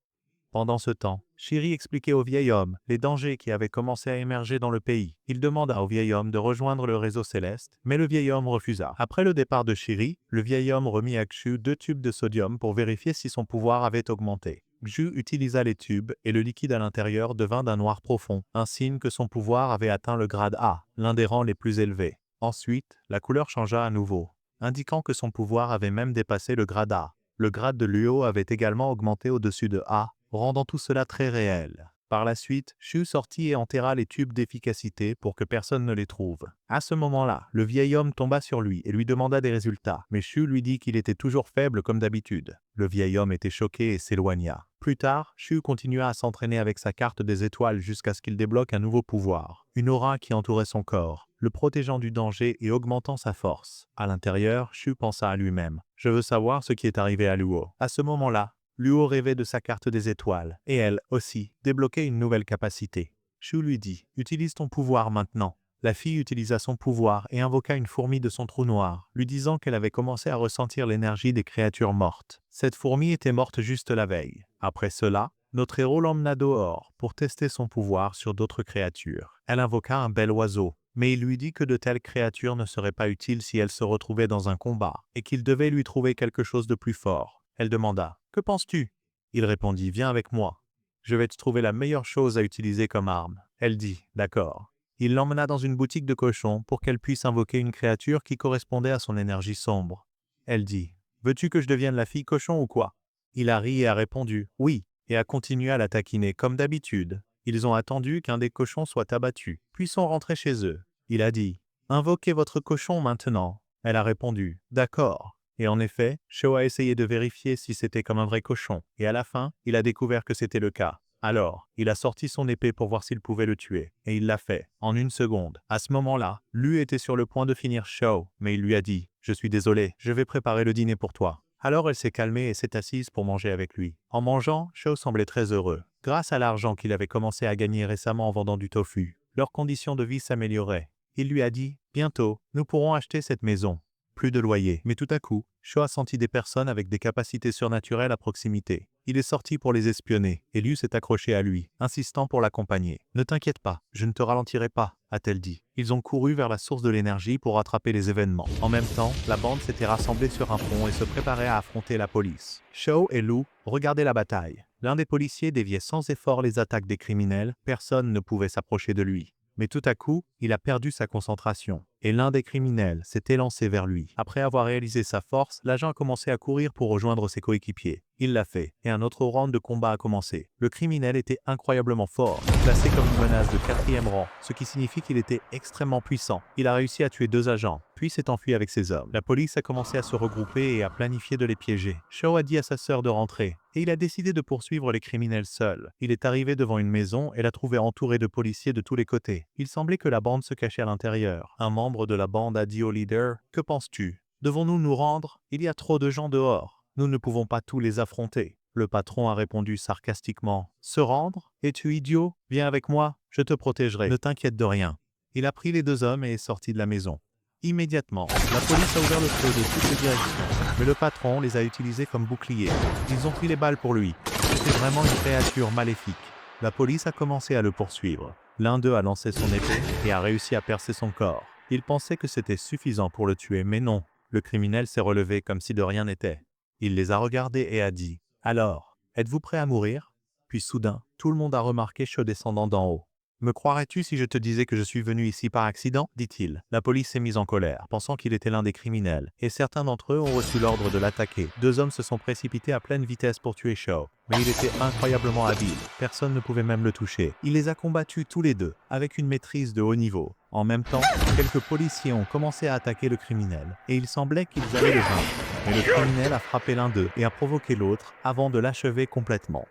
Pendant ce temps, Shiri expliquait au vieil homme les dangers qui avaient commencé à émerger dans le pays. Il demanda au vieil homme de rejoindre le réseau céleste, mais le vieil homme refusa. Après le départ de Shiri, le vieil homme remit à Xu 2 tubes de sodium pour vérifier si son pouvoir avait augmenté. Xu utilisa les tubes et le liquide à l'intérieur devint d'un noir profond, un signe que son pouvoir avait atteint le grade A, l'un des rangs les plus élevés. Ensuite, la couleur changea à nouveau, indiquant que son pouvoir avait même dépassé le grade A. Le grade de Luo avait également augmenté au-dessus de A, rendant tout cela très réel. Par la suite, Shu sortit et enterra les tubes d'efficacité pour que personne ne les trouve. À ce moment-là, le vieil homme tomba sur lui et lui demanda des résultats, mais Shu lui dit qu'il était toujours faible comme d'habitude. Le vieil homme était choqué et s'éloigna. Plus tard, Shu continua à s'entraîner avec sa carte des étoiles jusqu'à ce qu'il débloque un nouveau pouvoir, une aura qui entourait son corps, le protégeant du danger et augmentant sa force. À l'intérieur, Shu pensa à lui-même. « Je veux savoir ce qui est arrivé à Luo. » À ce moment-là, Luo rêvait de sa carte des étoiles, et elle, aussi, débloquait une nouvelle capacité. Shu lui dit « Utilise ton pouvoir maintenant ». La fille utilisa son pouvoir et invoqua une fourmi de son trou noir, lui disant qu'elle avait commencé à ressentir l'énergie des créatures mortes. Cette fourmi était morte juste la veille. Après cela, notre héros l'emmena dehors pour tester son pouvoir sur d'autres créatures. Elle invoqua un bel oiseau, mais il lui dit que de telles créatures ne seraient pas utiles si elles se retrouvaient dans un combat, et qu'il devait lui trouver quelque chose de plus fort. Elle demanda « Que penses-tu » Il répondit « Viens avec moi. Je vais te trouver la meilleure chose à utiliser comme arme. » Elle dit « D'accord. » Il l'emmena dans une boutique de cochons pour qu'elle puisse invoquer une créature qui correspondait à son énergie sombre. Elle dit « Veux-tu que je devienne la fille cochon ou quoi ?» Il a ri et a répondu « Oui » et a continué à la taquiner comme d'habitude. Ils ont attendu qu'un des cochons soit abattu, puis sont rentrés chez eux. Il a dit « Invoquez votre cochon maintenant. » Elle a répondu « D'accord. » Et en effet, Sho a essayé de vérifier si c'était comme un vrai cochon, et à la fin, il a découvert que c'était le cas. Alors, il a sorti son épée pour voir s'il pouvait le tuer, et il l'a fait, en une seconde. À ce moment-là, Lu était sur le point de finir Sho, mais il lui a dit « Je suis désolé, je vais préparer le dîner pour toi. » Alors elle s'est calmée et s'est assise pour manger avec lui. En mangeant, Sho semblait très heureux. Grâce à l'argent qu'il avait commencé à gagner récemment en vendant du tofu, leurs conditions de vie s'amélioraient. Il lui a dit « Bientôt, nous pourrons acheter cette maison. » Plus de loyer. Mais tout à coup, Sho a senti des personnes avec des capacités surnaturelles à proximité. Il est sorti pour les espionner, et Liu s'est accroché à lui, insistant pour l'accompagner. « Ne t'inquiète pas, je ne te ralentirai pas », a-t-elle dit. Ils ont couru vers la source de l'énergie pour rattraper les événements. En même temps, la bande s'était rassemblée sur un pont et se préparait à affronter la police. Sho et Lu regardaient la bataille. L'un des policiers déviait sans effort les attaques des criminels, personne ne pouvait s'approcher de lui. Mais tout à coup, il a perdu sa concentration, et l'un des criminels s'est élancé vers lui. Après avoir réalisé sa force, l'agent a commencé à courir pour rejoindre ses coéquipiers. Il l'a fait, et un autre round de combat a commencé. Le criminel était incroyablement fort, classé comme une menace de 4e rang, ce qui signifie qu'il était extrêmement puissant. Il a réussi à tuer 2 agents, puis s'est enfui avec ses hommes. La police a commencé à se regrouper et à planifier de les piéger. Sho a dit à sa sœur de rentrer, et il a décidé de poursuivre les criminels seul. Il est arrivé devant une maison et l'a trouvé entouré de policiers de tous les côtés. Il semblait que la bande se cachait à l'intérieur. Un membre de la bande a dit au leader « Que penses-tu? Devons-nous nous rendre? Il y a trop de gens dehors. Nous ne pouvons pas tous les affronter. » Le patron a répondu sarcastiquement « Se rendre? Es-tu idiot? Viens avec moi, je te protégerai. Ne t'inquiète de rien. » Il a pris les 2 hommes et est sorti de la maison. Immédiatement, la police a ouvert le feu de toutes les directions, mais le patron les a utilisés comme boucliers. Ils ont pris les balles pour lui. C'était vraiment une créature maléfique. La police a commencé à le poursuivre. L'un d'eux a lancé son épée et a réussi à percer son corps. Il pensait que c'était suffisant pour le tuer, mais non. Le criminel s'est relevé comme si de rien n'était. Il les a regardés et a dit « Alors, êtes-vous prêts à mourir ?» Puis soudain, tout le monde a remarqué Sho descendant d'en haut. « Me croirais-tu si je te disais que je suis venu ici par accident ?» dit-il. La police s'est mise en colère, pensant qu'il était l'un des criminels, et certains d'entre eux ont reçu l'ordre de l'attaquer. 2 hommes se sont précipités à pleine vitesse pour tuer Sho, mais il était incroyablement habile. Personne ne pouvait même le toucher. Il les a combattus tous les 2, avec une maîtrise de haut niveau. En même temps, quelques policiers ont commencé à attaquer le criminel, et il semblait qu'ils allaient le vaincre. Mais le criminel a frappé l'un d'eux et a provoqué l'autre avant de l'achever complètement.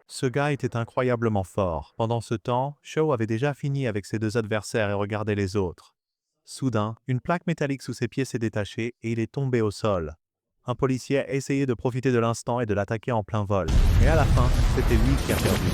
Ce gars était incroyablement fort. Pendant ce temps, Sho avait déjà fini avec ses 2 adversaires et regardait les autres. Soudain, une plaque métallique sous ses pieds s'est détachée et il est tombé au sol. Un policier a essayé de profiter de l'instant et de l'attaquer en plein vol. Mais à la fin, c'était lui qui a perdu.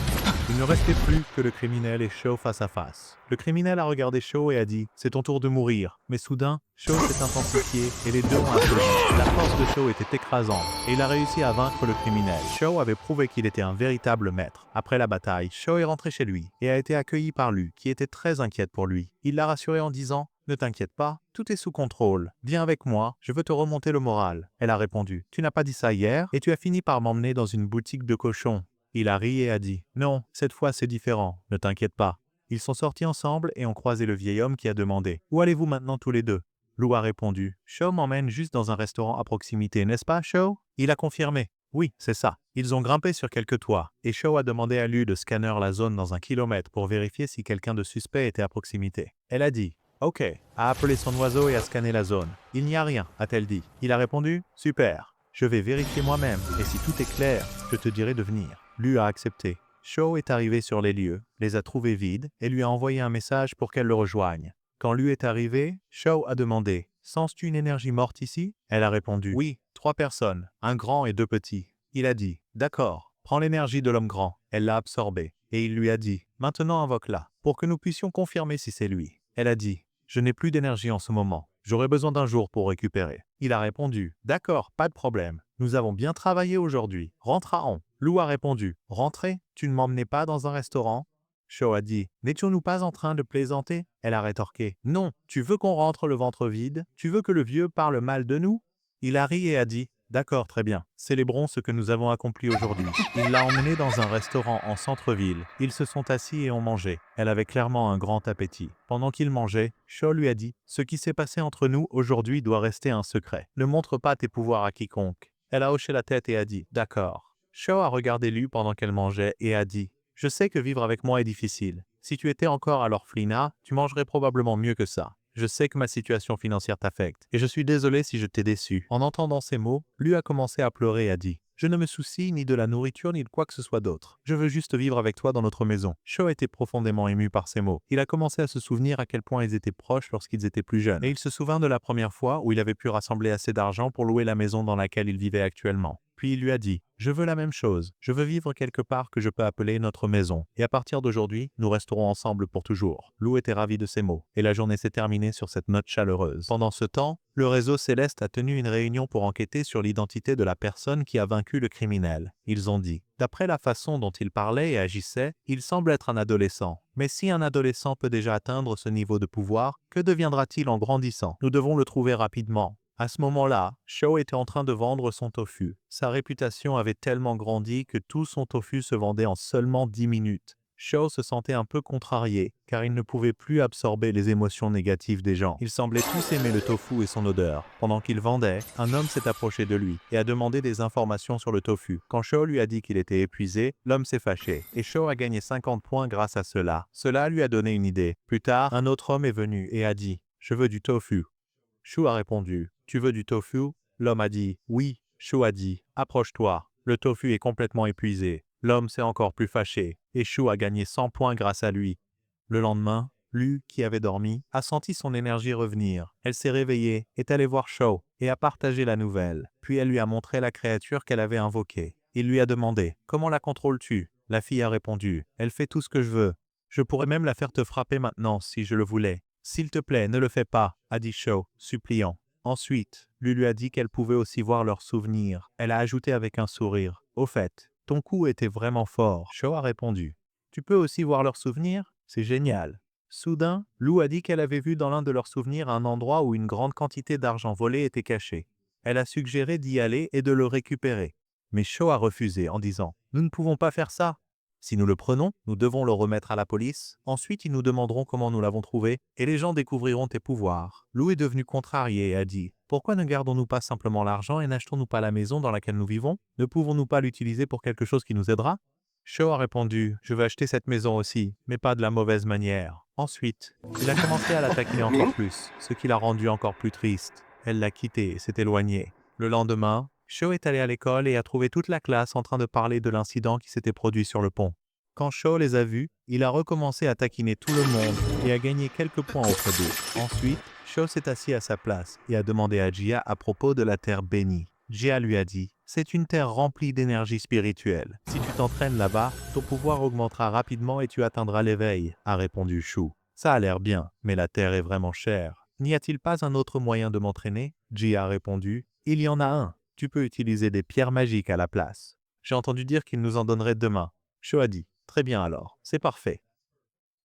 Il ne restait plus que le criminel et Sho face à face. Le criminel a regardé Sho et a dit « C'est ton tour de mourir ». Mais soudain, Sho s'est intensifié et les 2 ont applaudi. La force de Sho était écrasante et il a réussi à vaincre le criminel. Sho avait prouvé qu'il était un véritable maître. Après la bataille, Sho est rentré chez lui et a été accueilli par Lu, qui était très inquiète pour lui. Il l'a rassuré en disant « Ne t'inquiète pas, tout est sous contrôle. Viens avec moi, je veux te remonter le moral. » Elle a répondu « Tu n'as pas dit ça hier et tu as fini par m'emmener dans une boutique de cochons. » Il a ri et a dit « Non, cette fois c'est différent, ne t'inquiète pas. » Ils sont sortis ensemble et ont croisé le vieil homme qui a demandé « Où allez-vous maintenant tous les 2 ?» Lu a répondu « Sho m'emmène juste dans un restaurant à proximité, n'est-ce pas, Sho ?» Il a confirmé « Oui, c'est ça. » Ils ont grimpé sur quelques toits, et Shao a demandé à Lu de scanner la zone dans 1 kilomètre pour vérifier si quelqu'un de suspect était à proximité. Elle a dit « Ok », a appelé son oiseau et a scanné la zone. « Il n'y a rien », a-t-elle dit. Il a répondu « Super, je vais vérifier moi-même, et si tout est clair, je te dirai de venir. » Lu a accepté. Shao est arrivé sur les lieux, les a trouvés vides, et lui a envoyé un message pour qu'elle le rejoigne. Quand Lu est arrivé, Shao a demandé « Sens-tu une énergie morte ici ?» Elle a répondu « Oui, 3 personnes, un grand et 2 petits. » Il a dit « D'accord, prends l'énergie de l'homme grand. » Elle l'a absorbée, et il lui a dit « Maintenant invoque-la, pour que nous puissions confirmer si c'est lui. » Elle a dit « Je n'ai plus d'énergie en ce moment. J'aurai besoin d'un jour pour récupérer. » Il a répondu « D'accord, pas de problème. Nous avons bien travaillé aujourd'hui. Rentre à Ron. » Lou a répondu « Rentrer? Tu ne m'emmenais pas dans un restaurant ?» Shao a dit « N'étions-nous pas en train de plaisanter ?» Elle a rétorqué « Non, tu veux qu'on rentre le ventre vide? Tu veux que le vieux parle mal de nous ?» Il a ri et a dit « D'accord, très bien. Célébrons ce que nous avons accompli aujourd'hui. » Il l'a emmené dans un restaurant en centre-ville. Ils se sont assis et ont mangé. Elle avait clairement un grand appétit. Pendant qu'il mangeait, Shao lui a dit « Ce qui s'est passé entre nous aujourd'hui doit rester un secret. Ne montre pas tes pouvoirs à quiconque. » Elle a hoché la tête et a dit « D'accord. » Shao a regardé Lu pendant qu'elle mangeait et a dit « Je sais que vivre avec moi est difficile. Si tu étais encore à l'orphelinat, tu mangerais probablement mieux que ça. Je sais que ma situation financière t'affecte, et je suis désolé si je t'ai déçu. » En entendant ces mots, Lu a commencé à pleurer et a dit « Je ne me soucie ni de la nourriture ni de quoi que ce soit d'autre. Je veux juste vivre avec toi dans notre maison. » Shao était profondément ému par ces mots. Il a commencé à se souvenir à quel point ils étaient proches lorsqu'ils étaient plus jeunes. Et il se souvint de la première fois où il avait pu rassembler assez d'argent pour louer la maison dans laquelle il vivait actuellement. Puis il lui a dit « Je veux la même chose. Je veux vivre quelque part que je peux appeler notre maison. Et à partir d'aujourd'hui, nous resterons ensemble pour toujours. » Lou était ravi de ces mots. Et la journée s'est terminée sur cette note chaleureuse. Pendant ce temps, le réseau Céleste a tenu une réunion pour enquêter sur l'identité de la personne qui a vaincu le criminel. Ils ont dit « D'après la façon dont il parlait et agissait, il semble être un adolescent. Mais si un adolescent peut déjà atteindre ce niveau de pouvoir, que deviendra-t-il en grandissant? Nous devons le trouver rapidement. » À ce moment-là, Shao était en train de vendre son tofu. Sa réputation avait tellement grandi que tout son tofu se vendait en seulement 10 minutes. Shao se sentait un peu contrarié, car il ne pouvait plus absorber les émotions négatives des gens. Ils semblaient tous aimer le tofu et son odeur. Pendant qu'il vendait, un homme s'est approché de lui et a demandé des informations sur le tofu. Quand Shao lui a dit qu'il était épuisé, l'homme s'est fâché, et Shao a gagné 50 points grâce à cela. Cela lui a donné une idée. Plus tard, un autre homme est venu et a dit « Je veux du tofu ». Shao a répondu « Tu veux du tofu ?» L'homme a dit « Oui ». Shao a dit « Approche-toi. Le tofu est complètement épuisé. » L'homme s'est encore plus fâché, et Shao a gagné 100 points grâce à lui. Le lendemain, Lu, qui avait dormi, a senti son énergie revenir. Elle s'est réveillée, est allée voir Shao, et a partagé la nouvelle. Puis elle lui a montré la créature qu'elle avait invoquée. Il lui a demandé « Comment la contrôles-tu » La fille a répondu « Elle fait tout ce que je veux. Je pourrais même la faire te frapper maintenant si je le voulais. » « S'il te plaît, ne le fais pas, » a dit Shao, suppliant. Ensuite, Lu lui a dit qu'elle pouvait aussi voir leurs souvenirs. Elle a ajouté avec un sourire « Au fait, ton coup était vraiment fort. » Shao a répondu « Tu peux aussi voir leurs souvenirs? C'est génial. » Soudain, Lu a dit qu'elle avait vu dans l'un de leurs souvenirs un endroit où une grande quantité d'argent volé était cachée. Elle a suggéré d'y aller et de le récupérer. Mais Shao a refusé en disant « Nous ne pouvons pas faire ça. Si nous le prenons, nous devons le remettre à la police. Ensuite, ils nous demanderont comment nous l'avons trouvé, et les gens découvriront tes pouvoirs. » Lou est devenu contrarié et a dit « Pourquoi ne gardons-nous pas simplement l'argent et n'achetons-nous pas la maison dans laquelle nous vivons? Ne pouvons-nous pas l'utiliser pour quelque chose qui nous aidera ?» Shao a répondu « Je veux acheter cette maison aussi, mais pas de la mauvaise manière. » Ensuite, il a commencé à la taquiner encore plus, ce qui l'a rendue encore plus triste. Elle l'a quitté et s'est éloignée. Le lendemain, Shao est allé à l'école et a trouvé toute la classe en train de parler de l'incident qui s'était produit sur le pont. Quand Shao les a vus, il a recommencé à taquiner tout le monde et a gagné quelques points auprès d'eux. Ensuite, Shao s'est assis à sa place et a demandé à Jia à propos de la terre bénie. Jia lui a dit « C'est une terre remplie d'énergie spirituelle. Si tu t'entraînes là-bas, ton pouvoir augmentera rapidement et tu atteindras l'éveil », a répondu Shu. Ça a l'air bien, mais la terre est vraiment chère. N'y a-t-il pas un autre moyen de m'entraîner? Jia a répondu « Il y en a un. Tu peux utiliser des pierres magiques à la place. J'ai entendu dire qu'il nous en donnerait demain. » Shao a dit « Très bien alors, c'est parfait. »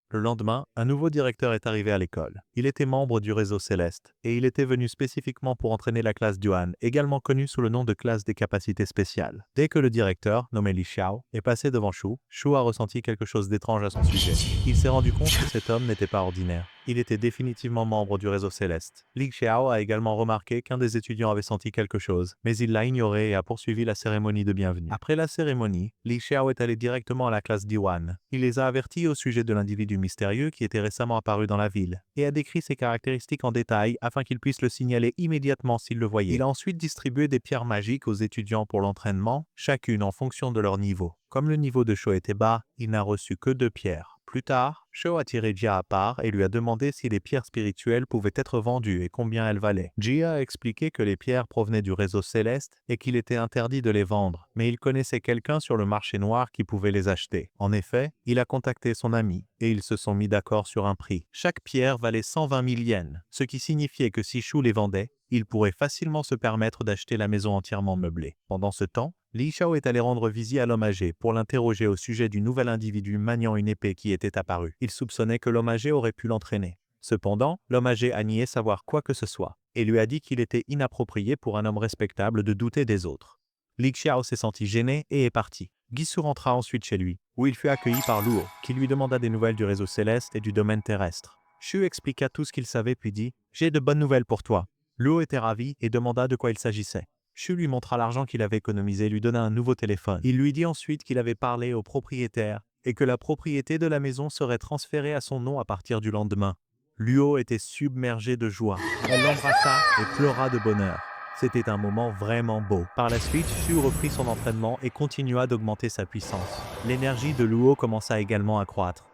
Le lendemain, un nouveau directeur est arrivé à l'école. Il était membre du réseau Céleste, et il était venu spécifiquement pour entraîner la classe Duan, également connue sous le nom de classe des capacités spéciales. Dès que le directeur, nommé Li Xiao, est passé devant Shu, Shu a ressenti quelque chose d'étrange à son sujet. Il s'est rendu compte que cet homme n'était pas ordinaire. Il était définitivement membre du réseau céleste. Li Xiao a également remarqué qu'un des étudiants avait senti quelque chose, mais il l'a ignoré et a poursuivi la cérémonie de bienvenue. Après la cérémonie, Li Xiao est allé directement à la classe d'Iwan. Il les a avertis au sujet de l'individu mystérieux qui était récemment apparu dans la ville, et a décrit ses caractéristiques en détail afin qu'ils puissent le signaler immédiatement s'ils le voyaient. Il a ensuite distribué des pierres magiques aux étudiants pour l'entraînement, chacune en fonction de leur niveau. Comme le niveau de Shou était bas, il n'a reçu que 2 pierres. Plus tard, Shou a tiré Jia à part et lui a demandé si les pierres spirituelles pouvaient être vendues et combien elles valaient. Jia a expliqué que les pierres provenaient du réseau céleste et qu'il était interdit de les vendre, mais il connaissait quelqu'un sur le marché noir qui pouvait les acheter. En effet, il a contacté son ami et ils se sont mis d'accord sur un prix. Chaque pierre valait 120 000 yens, ce qui signifiait que si Shou les vendait, il pourrait facilement se permettre d'acheter la maison entièrement meublée. Pendant ce temps, Li Xiao est allé rendre visite à l'homme âgé pour l'interroger au sujet du nouvel individu maniant une épée qui était apparu. Il soupçonnait que l'homme âgé aurait pu l'entraîner. Cependant, l'homme âgé a nié savoir quoi que ce soit et lui a dit qu'il était inapproprié pour un homme respectable de douter des autres. Li Xiao s'est senti gêné et est parti. Guisu rentra ensuite chez lui, où il fut accueilli par Luo, qui lui demanda des nouvelles du réseau céleste et du domaine terrestre. Shu expliqua tout ce qu'il savait puis dit « J'ai de bonnes nouvelles pour toi ». Luo était ravi et demanda de quoi il s'agissait. Shu lui montra l'argent qu'il avait économisé et lui donna un nouveau téléphone. Il lui dit ensuite qu'il avait parlé au propriétaire et que la propriété de la maison serait transférée à son nom à partir du lendemain. Luo était submergée de joie. Elle l'embrassa et pleura de bonheur. C'était un moment vraiment beau. Par la suite, Shu reprit son entraînement et continua d'augmenter sa puissance. L'énergie de Luo commença également à croître.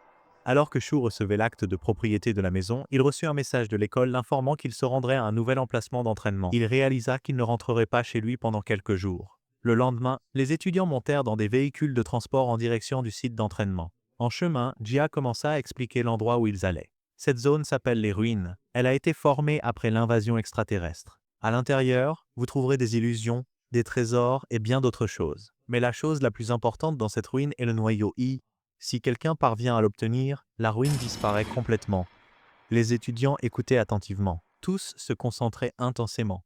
Alors que Shu recevait l'acte de propriété de la maison, il reçut un message de l'école l'informant qu'il se rendrait à un nouvel emplacement d'entraînement. Il réalisa qu'il ne rentrerait pas chez lui pendant quelques jours. Le lendemain, les étudiants montèrent dans des véhicules de transport en direction du site d'entraînement. En chemin, Jia commença à expliquer l'endroit où ils allaient. Cette zone s'appelle les ruines. Elle a été formée après l'invasion extraterrestre. À l'intérieur, vous trouverez des illusions, des trésors et bien d'autres choses. Mais la chose la plus importante dans cette ruine est le noyau I. Si quelqu'un parvient à l'obtenir, la ruine disparaît complètement. Les étudiants écoutaient attentivement. Tous se concentraient intensément.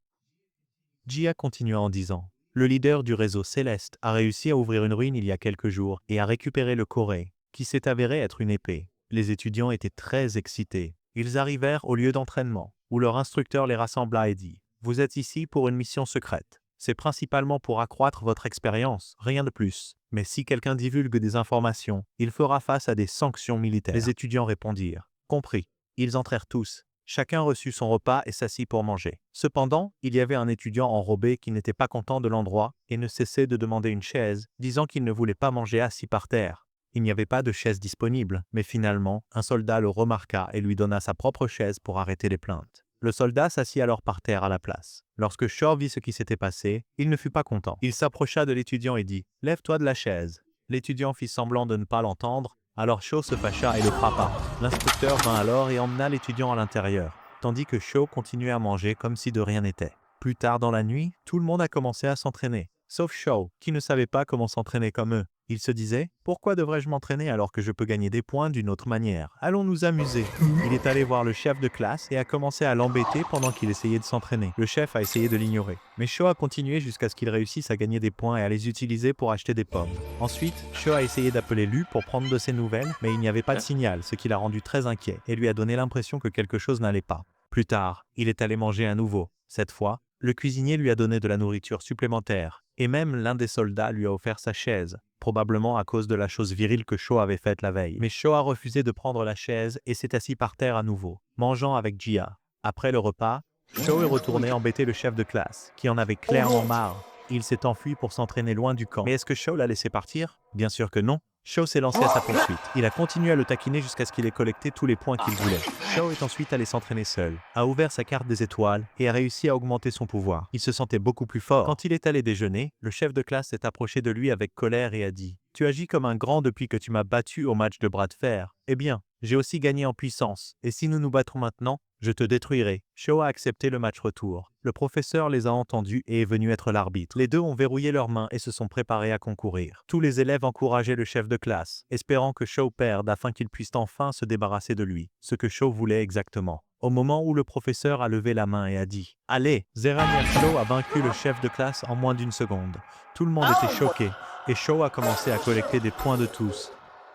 Jia continua en disant « Le leader du réseau céleste a réussi à ouvrir une ruine il y a quelques jours et a récupéré le Corée, qui s'est avéré être une épée. » Les étudiants étaient très excités. Ils arrivèrent au lieu d'entraînement, où leur instructeur les rassembla et dit « Vous êtes ici pour une mission secrète. C'est principalement pour accroître votre expérience, rien de plus. Mais si quelqu'un divulgue des informations, il fera face à des sanctions militaires. » Les étudiants répondirent « Compris. » Ils entrèrent tous. Chacun reçut son repas et s'assit pour manger. Cependant, il y avait un étudiant enrobé qui n'était pas content de l'endroit et ne cessait de demander une chaise, disant qu'il ne voulait pas manger assis par terre. Il n'y avait pas de chaise disponible, mais finalement, un soldat le remarqua et lui donna sa propre chaise pour arrêter les plaintes. Le soldat s'assit alors par terre à la place. Lorsque Shou vit ce qui s'était passé, il ne fut pas content. Il s'approcha de l'étudiant et dit « Lève-toi de la chaise ». L'étudiant fit semblant de ne pas l'entendre, alors Shou se fâcha et le frappa. L'instructeur vint alors et emmena l'étudiant à l'intérieur, tandis que Shou continuait à manger comme si de rien n'était. Plus tard dans la nuit, tout le monde a commencé à s'entraîner, sauf Shou, qui ne savait pas comment s'entraîner comme eux. Il se disait « Pourquoi devrais-je m'entraîner alors que je peux gagner des points d'une autre manière? Allons nous amuser ». Il est allé voir le chef de classe et a commencé à l'embêter pendant qu'il essayait de s'entraîner. Le chef a essayé de l'ignorer. Mais Shou a continué jusqu'à ce qu'il réussisse à gagner des points et à les utiliser pour acheter des pommes. Ensuite, Shou a essayé d'appeler Lu pour prendre de ses nouvelles, mais il n'y avait pas de signal, ce qui l'a rendu très inquiet et lui a donné l'impression que quelque chose n'allait pas. Plus tard, il est allé manger à nouveau. Cette fois, le cuisinier lui a donné de la nourriture supplémentaire, et même l'un des soldats lui a offert sa chaise, probablement à cause de la chose virile que Shou avait faite la veille. Mais Shou a refusé de prendre la chaise et s'est assis par terre à nouveau, mangeant avec Jia. Après le repas, Shou est retourné embêter le chef de classe, qui en avait clairement marre. Il s'est enfui pour s'entraîner loin du camp. Mais est-ce que Shou l'a laissé partir? Bien sûr que non. Shou s'est lancé à sa poursuite. Il a continué à le taquiner jusqu'à ce qu'il ait collecté tous les points qu'il voulait. Shou est ensuite allé s'entraîner seul, a ouvert sa carte des étoiles et a réussi à augmenter son pouvoir. Il se sentait beaucoup plus fort. Quand il est allé déjeuner, le chef de classe s'est approché de lui avec colère et a dit « Tu agis comme un grand depuis que tu m'as battu au match de bras de fer. Eh bien, j'ai aussi gagné en puissance, et si nous nous battrons maintenant, je te détruirai. » Shou a accepté le match retour. Le professeur les a entendus et est venu être l'arbitre. Les deux ont verrouillé leurs mains et se sont préparés à concourir. Tous les élèves encourageaient le chef de classe, espérant que Shou perde afin qu'ils puissent enfin se débarrasser de lui, ce que Shou voulait exactement. Au moment où le professeur a levé la main et a dit « Allez, Zeranier Shou a vaincu le chef de classe en moins d'une seconde. » Tout le monde était choqué, et Shou a commencé à collecter des points de tous.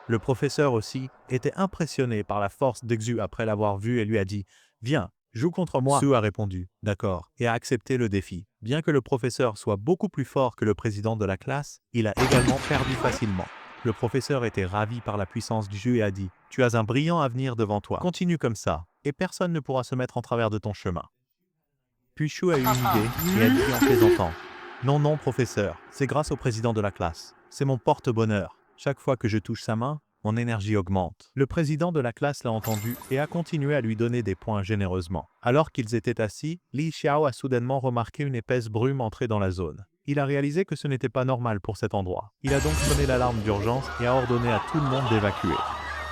Le professeur aussi était impressionné par la force d'Exu après l'avoir vu et lui a dit « Viens, joue contre moi ». Sue a répondu « D'accord » et a accepté le défi. Bien que le professeur soit beaucoup plus fort que le président de la classe, il a également perdu facilement. Le professeur était ravi par la puissance du jeu et a dit « Tu as un brillant avenir devant toi. Continue comme ça, et personne ne pourra se mettre en travers de ton chemin. » Puis Shu a eu une idée et a dit en plaisantant « Non, non, professeur, c'est grâce au président de la classe. C'est mon porte-bonheur. Chaque fois que je touche sa main, mon énergie augmente. » Le président de la classe l'a entendu et a continué à lui donner des points généreusement. Alors qu'ils étaient assis, Li Xiao a soudainement remarqué une épaisse brume entrer dans la zone. Il a réalisé que ce n'était pas normal pour cet endroit. Il a donc sonné l'alarme d'urgence et a ordonné à tout le monde d'évacuer.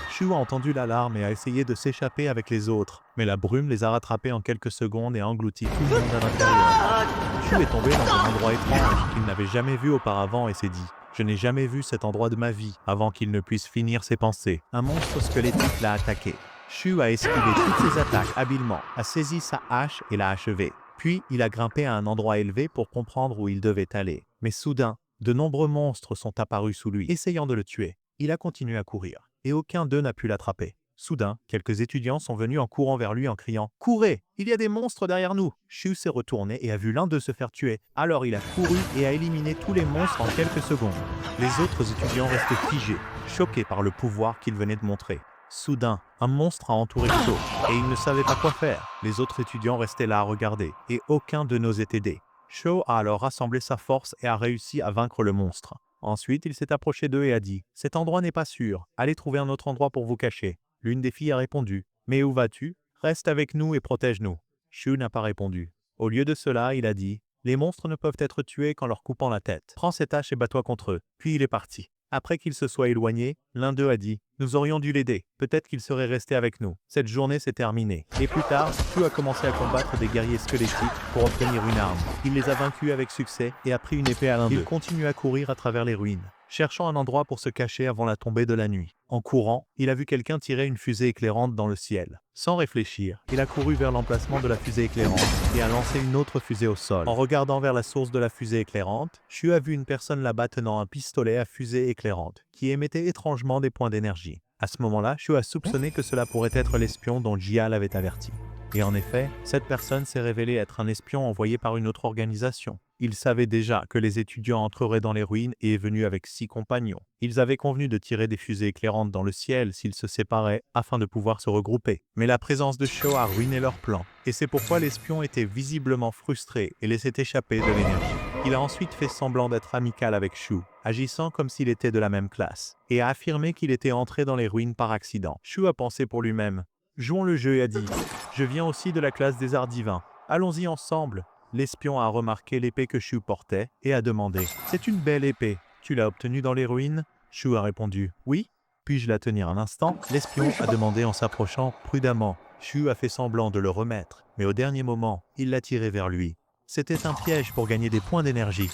Shu a entendu l'alarme et a essayé de s'échapper avec les autres, mais la brume les a rattrapés en quelques secondes et a englouti tout le monde à l'intérieur. Shu est tombé dans un endroit étrange qu'il n'avait jamais vu auparavant et s'est dit « Je n'ai jamais vu cet endroit de ma vie » avant qu'il ne puisse finir ses pensées. Un monstre squelettique l'a attaqué. Shu a esquivé toutes ses attaques habilement, a saisi sa hache et l'a achevée. Puis, il a grimpé à un endroit élevé pour comprendre où il devait aller. Mais soudain, de nombreux monstres sont apparus sous lui, essayant de le tuer. Il a continué à courir, et aucun d'eux n'a pu l'attraper. Soudain, quelques étudiants sont venus en courant vers lui en criant « Courez! Il y a des monstres derrière nous !» Shu s'est retourné et a vu l'un d'eux se faire tuer. Alors il a couru et a éliminé tous les monstres en quelques secondes. Les autres étudiants restent figés, choqués par le pouvoir qu'il venait de montrer. Soudain, un monstre a entouré Sho, et il ne savait pas quoi faire. Les autres étudiants restaient là à regarder, et aucun de n'osait aider. Sho a alors rassemblé sa force et a réussi à vaincre le monstre. Ensuite, il s'est approché d'eux et a dit « Cet endroit n'est pas sûr, allez trouver un autre endroit pour vous cacher. » L'une des filles a répondu « Mais où vas-tu? Reste avec nous et protège-nous. » Shu n'a pas répondu. Au lieu de cela, il a dit « Les monstres ne peuvent être tués qu'en leur coupant la tête. Prends cette hache et bats-toi contre eux. » Puis il est parti. Après qu'il se soit éloigné, l'un d'eux a dit « Nous aurions dû l'aider. Peut-être qu'il serait resté avec nous. » Cette journée s'est terminée. Et plus tard, Shu a commencé à combattre des guerriers squelettiques pour obtenir une arme. Il les a vaincus avec succès et a pris une épée à l'un d'eux. Il continue à courir à travers les ruines, cherchant un endroit pour se cacher avant la tombée de la nuit. En courant, il a vu quelqu'un tirer une fusée éclairante dans le ciel. Sans réfléchir, il a couru vers l'emplacement de la fusée éclairante et a lancé une autre fusée au sol. En regardant vers la source de la fusée éclairante, Shu a vu une personne là-bas tenant un pistolet à fusée éclairante qui émettait étrangement des points d'énergie. À ce moment-là, Shu a soupçonné que cela pourrait être l'espion dont Jia l'avait averti. Et en effet, cette personne s'est révélée être un espion envoyé par une autre organisation. Il savait déjà que les étudiants entreraient dans les ruines et est venu avec 6 compagnons. Ils avaient convenu de tirer des fusées éclairantes dans le ciel s'ils se séparaient afin de pouvoir se regrouper. Mais la présence de Sho a ruiné leur plan. Et c'est pourquoi l'espion était visiblement frustré et laissait échapper de l'énergie. Il a ensuite fait semblant d'être amical avec Shu, agissant comme s'il était de la même classe, et a affirmé qu'il était entré dans les ruines par accident. Shu a pensé pour lui-même « Jouons le jeu » et a dit « Je viens aussi de la classe des arts divins. Allons-y ensemble ». L'espion a remarqué l'épée que Shu portait et a demandé « C'est une belle épée. Tu l'as obtenue dans les ruines ?» Shu a répondu « Oui. Puis-je la tenir un instant ?» L'espion a demandé en s'approchant prudemment. Shu a fait semblant de le remettre, mais au dernier moment, il l'a tiré vers lui. C'était un piège pour gagner des points d'énergie.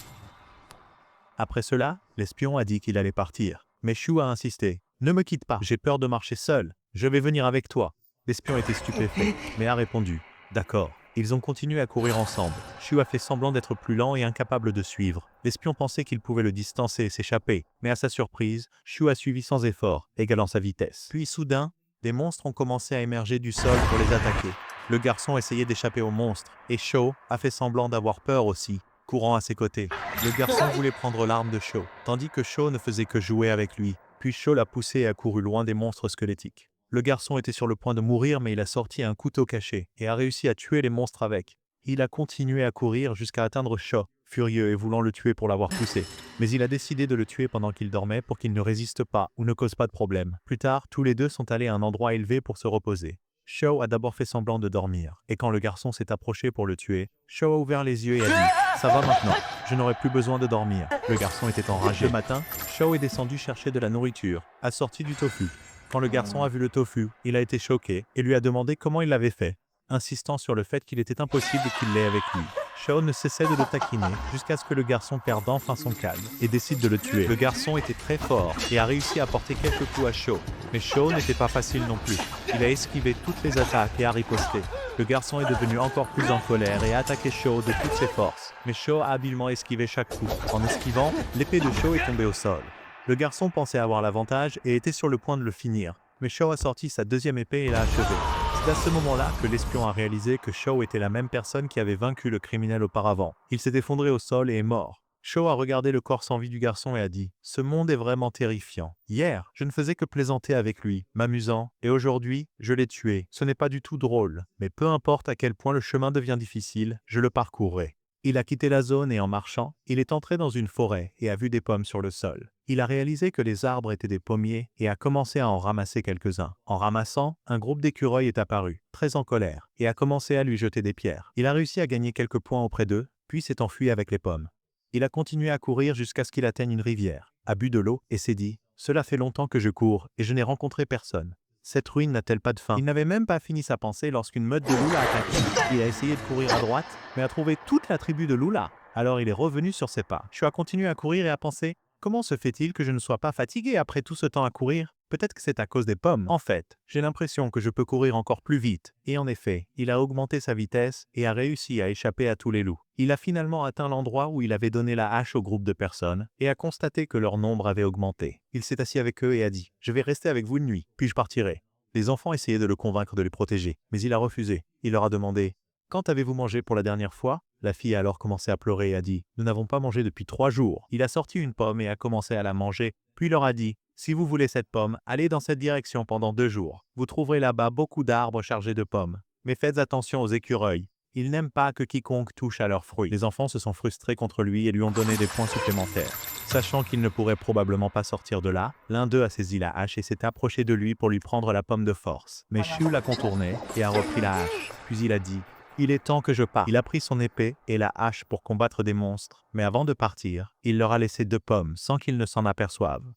Après cela, l'espion a dit qu'il allait partir. Mais Shu a insisté « Ne me quitte pas, j'ai peur de marcher seul. Je vais venir avec toi. » L'espion était stupéfait, mais a répondu « D'accord. » Ils ont continué à courir ensemble. Shu a fait semblant d'être plus lent et incapable de suivre. L'espion pensait qu'il pouvait le distancer et s'échapper, mais à sa surprise, Shu a suivi sans effort, égalant sa vitesse. Puis soudain, des monstres ont commencé à émerger du sol pour les attaquer. Le garçon essayait d'échapper aux monstres, et Sho a fait semblant d'avoir peur aussi, courant à ses côtés. Le garçon voulait prendre l'arme de Sho, tandis que Sho ne faisait que jouer avec lui. Puis Sho l'a poussé et a couru loin des monstres squelettiques. Le garçon était sur le point de mourir, mais il a sorti un couteau caché et a réussi à tuer les monstres avec. Il a continué à courir jusqu'à atteindre Sho, furieux et voulant le tuer pour l'avoir poussé. Mais il a décidé de le tuer pendant qu'il dormait pour qu'il ne résiste pas ou ne cause pas de problème. Plus tard, tous les deux sont allés à un endroit élevé pour se reposer. Sho a d'abord fait semblant de dormir, et quand le garçon s'est approché pour le tuer, Sho a ouvert les yeux et a dit « Ça va maintenant, je n'aurai plus besoin de dormir ». Le garçon était enragé. Le matin, Sho est descendu chercher de la nourriture, assortie du tofu. Quand le garçon a vu le tofu, il a été choqué et lui a demandé comment il l'avait fait, insistant sur le fait qu'il était impossible qu'il l'ait avec lui. Sho ne cessait de le taquiner jusqu'à ce que le garçon perde enfin son calme et décide de le tuer. Le garçon était très fort et a réussi à porter quelques coups à Sho. Mais Sho n'était pas facile non plus. Il a esquivé toutes les attaques et a riposté. Le garçon est devenu encore plus en colère et a attaqué Sho de toutes ses forces. Mais Sho a habilement esquivé chaque coup. En esquivant, l'épée de Sho est tombée au sol. Le garçon pensait avoir l'avantage et était sur le point de le finir, mais Shao a sorti sa deuxième épée et l'a achevé. C'est à ce moment-là que l'espion a réalisé que Shao était la même personne qui avait vaincu le criminel auparavant. Il s'est effondré au sol et est mort. Shao a regardé le corps sans vie du garçon et a dit « Ce monde est vraiment terrifiant. Hier, je ne faisais que plaisanter avec lui, m'amusant, et aujourd'hui, je l'ai tué. Ce n'est pas du tout drôle, mais peu importe à quel point le chemin devient difficile, je le parcourrai. » Il a quitté la zone et en marchant, il est entré dans une forêt et a vu des pommes sur le sol. Il a réalisé que les arbres étaient des pommiers et a commencé à en ramasser quelques-uns. En ramassant, un groupe d'écureuils est apparu, très en colère, et a commencé à lui jeter des pierres. Il a réussi à gagner quelques points auprès d'eux, puis s'est enfui avec les pommes. Il a continué à courir jusqu'à ce qu'il atteigne une rivière, a bu de l'eau et s'est dit « Cela fait longtemps que je cours et je n'ai rencontré personne. Cette ruine n'a-t-elle pas de fin ?» Il n'avait même pas fini sa pensée lorsqu'une meute de loups l'a attaqué. Il a essayé de courir à droite, mais a trouvé toute la tribu de loups là. Alors il est revenu sur ses pas. Shua a continué à courir et à penser « Comment se fait-il que je ne sois pas fatigué après tout ce temps à courir ? Peut-être que c'est à cause des pommes. En fait, j'ai l'impression que je peux courir encore plus vite. » Et en effet, il a augmenté sa vitesse et a réussi à échapper à tous les loups. Il a finalement atteint l'endroit où il avait donné la hache au groupe de personnes et a constaté que leur nombre avait augmenté. Il s'est assis avec eux et a dit « Je vais rester avec vous une nuit, puis je partirai. » Les enfants essayaient de le convaincre de les protéger, mais il a refusé. Il leur a demandé « Quand avez-vous mangé pour la dernière fois ?» La fille a alors commencé à pleurer et a dit « Nous n'avons pas mangé depuis 3 jours. » Il a sorti une pomme et a commencé à la manger, puis leur a dit « Si vous voulez cette pomme, allez dans cette direction pendant 2 jours. Vous trouverez là-bas beaucoup d'arbres chargés de pommes. Mais faites attention aux écureuils. Ils n'aiment pas que quiconque touche à leurs fruits. » Les enfants se sont frustrés contre lui et lui ont donné des points supplémentaires. Sachant qu'il ne pourrait probablement pas sortir de là, l'un d'eux a saisi la hache et s'est approché de lui pour lui prendre la pomme de force. Mais Shu l'a contourné et a repris la hache. Puis il a dit « Il est temps que je parte. » Il a pris son épée et la hache pour combattre des monstres, mais avant de partir, il leur a laissé 2 pommes sans qu'ils ne s'en aperçoivent.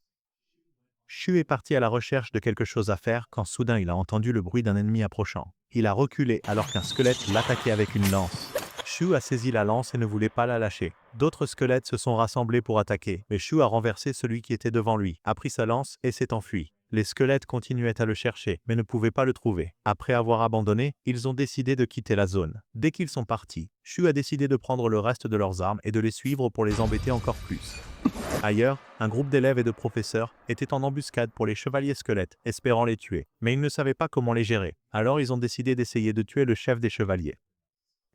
Shu est parti à la recherche de quelque chose à faire quand soudain il a entendu le bruit d'un ennemi approchant. Il a reculé alors qu'un squelette l'attaquait avec une lance. Shu a saisi la lance et ne voulait pas la lâcher. D'autres squelettes se sont rassemblés pour attaquer, mais Shu a renversé celui qui était devant lui, a pris sa lance et s'est enfui. Les squelettes continuaient à le chercher, mais ne pouvaient pas le trouver. Après avoir abandonné, ils ont décidé de quitter la zone. Dès qu'ils sont partis, Shu a décidé de prendre le reste de leurs armes et de les suivre pour les embêter encore plus. Ailleurs, un groupe d'élèves et de professeurs était en embuscade pour les chevaliers squelettes, espérant les tuer. Mais ils ne savaient pas comment les gérer. Alors ils ont décidé d'essayer de tuer le chef des chevaliers,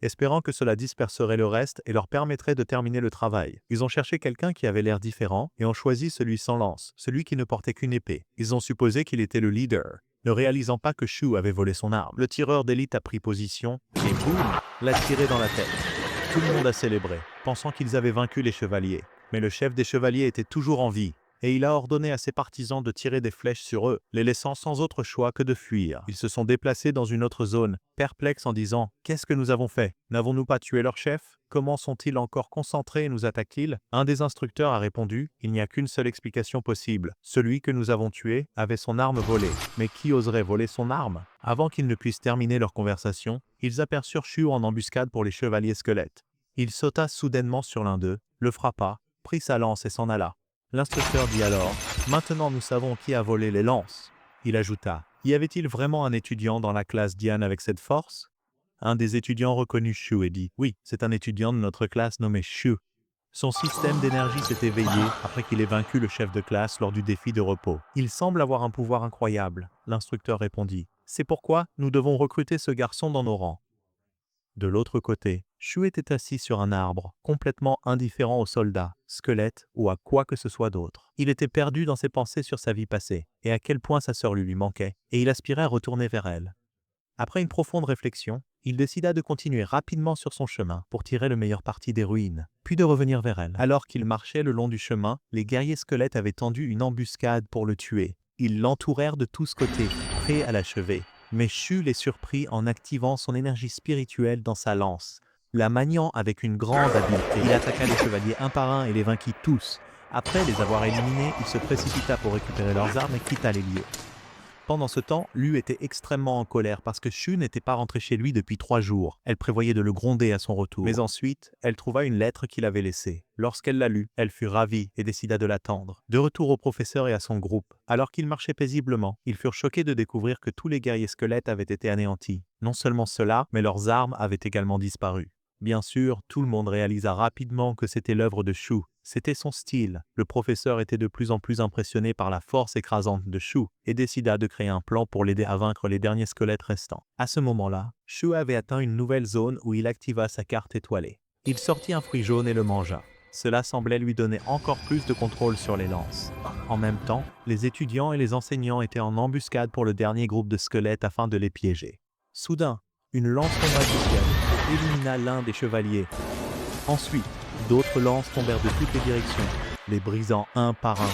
espérant que cela disperserait le reste et leur permettrait de terminer le travail. Ils ont cherché quelqu'un qui avait l'air différent et ont choisi celui sans lance, celui qui ne portait qu'une épée. Ils ont supposé qu'il était le leader, ne réalisant pas que Shu avait volé son arme. Le tireur d'élite a pris position et boum, l'a tiré dans la tête. Tout le monde a célébré, pensant qu'ils avaient vaincu les chevaliers. Mais le chef des chevaliers était toujours en vie, et il a ordonné à ses partisans de tirer des flèches sur eux, les laissant sans autre choix que de fuir. Ils se sont déplacés dans une autre zone, perplexes en disant « Qu'est-ce que nous avons fait? N'avons-nous pas tué leur chef? Comment sont-ils encore concentrés et nous attaquent-ils » Un des instructeurs a répondu « Il n'y a qu'une seule explication possible. Celui que nous avons tué avait son arme volée. Mais qui oserait voler son arme ?» Avant qu'ils ne puissent terminer leur conversation, ils aperçurent Shu en embuscade pour les chevaliers squelettes. Il sauta soudainement sur l'un d'eux, le frappa, prit sa lance et s'en alla. L'instructeur dit alors « Maintenant nous savons qui a volé les lances. » Il ajouta « Y avait-il vraiment un étudiant dans la classe Diane avec cette force ?» Un des étudiants reconnut Shu et dit « Oui, c'est un étudiant de notre classe nommé Shu. Son système d'énergie s'est éveillé après qu'il ait vaincu le chef de classe lors du défi de repos. Il semble avoir un pouvoir incroyable. » L'instructeur répondit « C'est pourquoi nous devons recruter ce garçon dans nos rangs. » De l'autre côté, Shu était assis sur un arbre, complètement indifférent aux soldats, squelettes ou à quoi que ce soit d'autre. Il était perdu dans ses pensées sur sa vie passée, et à quel point sa sœur lui manquait, et il aspirait à retourner vers elle. Après une profonde réflexion, il décida de continuer rapidement sur son chemin pour tirer le meilleur parti des ruines, puis de revenir vers elle. Alors qu'il marchait le long du chemin, les guerriers squelettes avaient tendu une embuscade pour le tuer. Ils l'entourèrent de tous côtés, prêts à l'achever. Mais Shu les surprit en activant son énergie spirituelle dans sa lance. La maniant avec une grande habileté, il attaqua les chevaliers un par un et les vainquit tous. Après les avoir éliminés, il se précipita pour récupérer leurs armes et quitta les lieux. Pendant ce temps, Lu était extrêmement en colère parce que Shu n'était pas rentré chez lui depuis 3 jours. Elle prévoyait de le gronder à son retour. Mais ensuite, elle trouva une lettre qu'il avait laissée. Lorsqu'elle la lut, elle fut ravie et décida de l'attendre. De retour au professeur et à son groupe, alors qu'ils marchaient paisiblement, ils furent choqués de découvrir que tous les guerriers squelettes avaient été anéantis. Non seulement cela, mais leurs armes avaient également disparu. Bien sûr, tout le monde réalisa rapidement que c'était l'œuvre de Shu. C'était son style. Le professeur était de plus en plus impressionné par la force écrasante de Shu et décida de créer un plan pour l'aider à vaincre les derniers squelettes restants. À ce moment-là, Shu avait atteint une nouvelle zone où il activa sa carte étoilée. Il sortit un fruit jaune et le mangea. Cela semblait lui donner encore plus de contrôle sur les lances. En même temps, les étudiants et les enseignants étaient en embuscade pour le dernier groupe de squelettes afin de les piéger. Soudain, une lance tomba du ciel et élimina l'un des chevaliers. Ensuite, d'autres lances tombèrent de toutes les directions, les brisant un par un.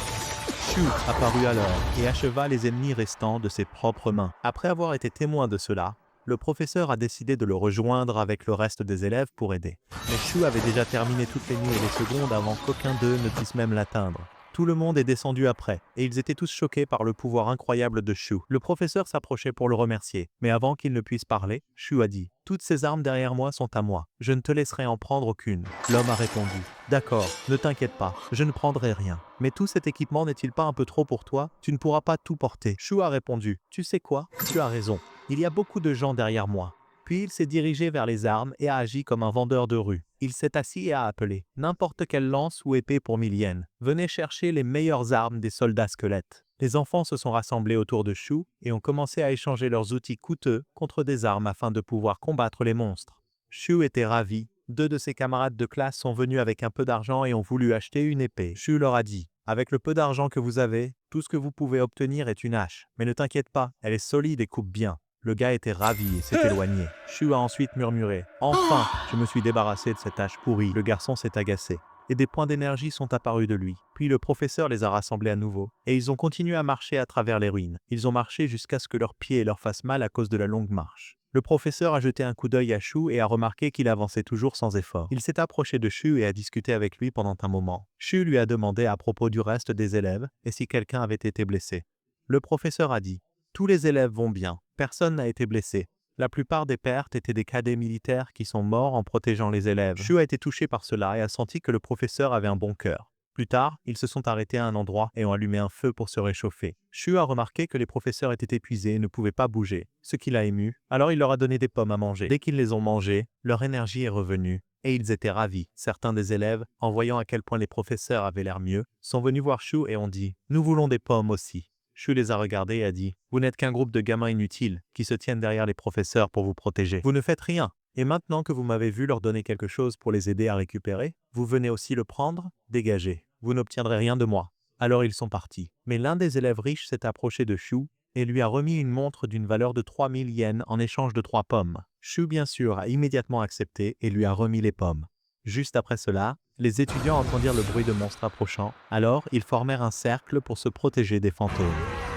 Shu apparut alors et acheva les ennemis restants de ses propres mains. Après avoir été témoin de cela, le professeur a décidé de le rejoindre avec le reste des élèves pour aider. Mais Shu avait déjà terminé toutes les nuits et les secondes avant qu'aucun d'eux ne puisse même l'atteindre. Tout le monde est descendu après, et ils étaient tous choqués par le pouvoir incroyable de Shu. Le professeur s'approchait pour le remercier, mais avant qu'il ne puisse parler, Shu a dit « Toutes ces armes derrière moi sont à moi, je ne te laisserai en prendre aucune. » L'homme a répondu « D'accord, ne t'inquiète pas, je ne prendrai rien. Mais tout cet équipement n'est-il pas un peu trop pour toi? Tu ne pourras pas tout porter. » Shu a répondu « Tu sais quoi? Tu as raison. Il y a beaucoup de gens derrière moi. » Puis il s'est dirigé vers les armes et a agi comme un vendeur de rue. Il s'est assis et a appelé « N'importe quelle lance ou épée pour 1000 yens. Venez chercher les meilleures armes des soldats squelettes. » Les enfants se sont rassemblés autour de Shu et ont commencé à échanger leurs outils coûteux contre des armes afin de pouvoir combattre les monstres. Shu était ravi. Deux de ses camarades de classe sont venus avec un peu d'argent et ont voulu acheter une épée. Shu leur a dit « Avec le peu d'argent que vous avez, tout ce que vous pouvez obtenir est une hache. Mais ne t'inquiète pas, elle est solide et coupe bien. » Le gars était ravi et s'est éloigné. Shu a ensuite murmuré « Enfin, je me suis débarrassé de cette hache pourrie. » Le garçon s'est agacé. Et des points d'énergie sont apparus de lui. Puis le professeur les a rassemblés à nouveau, et ils ont continué à marcher à travers les ruines. Ils ont marché jusqu'à ce que leurs pieds leur fassent mal à cause de la longue marche. Le professeur a jeté un coup d'œil à Shu et a remarqué qu'il avançait toujours sans effort. Il s'est approché de Shu et a discuté avec lui pendant un moment. Shu lui a demandé à propos du reste des élèves et si quelqu'un avait été blessé. Le professeur a dit « Tous les élèves vont bien, personne n'a été blessé. La plupart des pertes étaient des cadets militaires qui sont morts en protégeant les élèves. » Shu a été touché par cela et a senti que le professeur avait un bon cœur. Plus tard, ils se sont arrêtés à un endroit et ont allumé un feu pour se réchauffer. Shu a remarqué que les professeurs étaient épuisés et ne pouvaient pas bouger, ce qui l'a ému. Alors il leur a donné des pommes à manger. Dès qu'ils les ont mangées, leur énergie est revenue. Et ils étaient ravis. Certains des élèves, en voyant à quel point les professeurs avaient l'air mieux, sont venus voir Shu et ont dit « Nous voulons des pommes aussi ». Shu les a regardés et a dit « Vous n'êtes qu'un groupe de gamins inutiles qui se tiennent derrière les professeurs pour vous protéger. Vous ne faites rien. Et maintenant que vous m'avez vu leur donner quelque chose pour les aider à récupérer, vous venez aussi le prendre? Dégagez. Vous n'obtiendrez rien de moi. » Alors ils sont partis. Mais l'un des élèves riches s'est approché de Shu et lui a remis une montre d'une valeur de 3000 yens en échange de 3 pommes. Shu bien sûr a immédiatement accepté et lui a remis les pommes. Juste après cela, les étudiants entendirent le bruit de monstres approchant, alors ils formèrent un cercle pour se protéger des fantômes.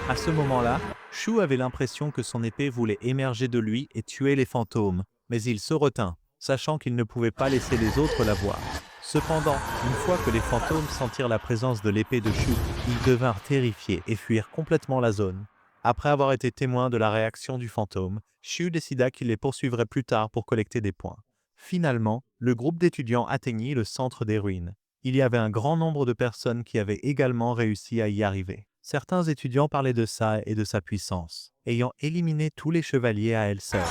À ce moment-là, Shu avait l'impression que son épée voulait émerger de lui et tuer les fantômes, mais il se retint, sachant qu'il ne pouvait pas laisser les autres la voir. Cependant, une fois que les fantômes sentirent la présence de l'épée de Shu, ils devinrent terrifiés et fuirent complètement la zone. Après avoir été témoin de la réaction du fantôme, Shu décida qu'il les poursuivrait plus tard pour collecter des points. Finalement, le groupe d'étudiants atteignit le centre des ruines. Il y avait un grand nombre de personnes qui avaient également réussi à y arriver. Certains étudiants parlaient de ça et de sa puissance, ayant éliminé tous les chevaliers à elle seule.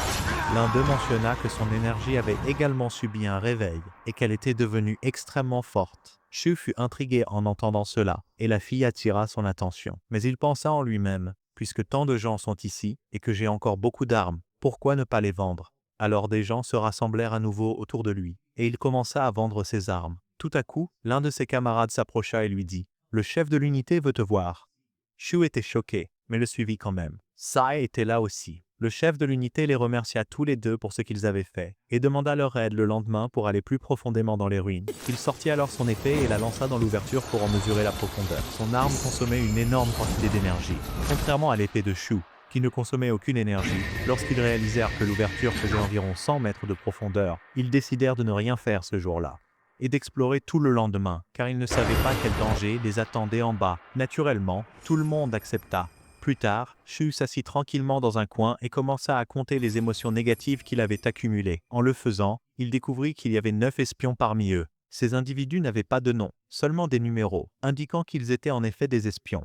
L'un d'eux mentionna que son énergie avait également subi un réveil et qu'elle était devenue extrêmement forte. Shu fut intrigué en entendant cela, et la fille attira son attention. Mais il pensa en lui-même, puisque tant de gens sont ici et que j'ai encore beaucoup d'armes, pourquoi ne pas les vendre? Alors des gens se rassemblèrent à nouveau autour de lui, et il commença à vendre ses armes. Tout à coup, l'un de ses camarades s'approcha et lui dit « Le chef de l'unité veut te voir. » Shu était choqué, mais le suivit quand même. Sai était là aussi. Le chef de l'unité les remercia tous les deux pour ce qu'ils avaient fait, et demanda leur aide le lendemain pour aller plus profondément dans les ruines. Il sortit alors son épée et la lança dans l'ouverture pour en mesurer la profondeur. Son arme consommait une énorme quantité d'énergie, contrairement à l'épée de Shu, qui ne consommait aucune énergie. Lorsqu'ils réalisèrent que l'ouverture faisait environ 100 mètres de profondeur, ils décidèrent de ne rien faire ce jour-là et d'explorer tout le lendemain, car ils ne savaient pas quel danger les attendait en bas. Naturellement, tout le monde accepta. Plus tard, Shu s'assit tranquillement dans un coin et commença à compter les émotions négatives qu'il avait accumulées. En le faisant, il découvrit qu'il y avait 9 espions parmi eux. Ces individus n'avaient pas de nom, seulement des numéros, indiquant qu'ils étaient en effet des espions.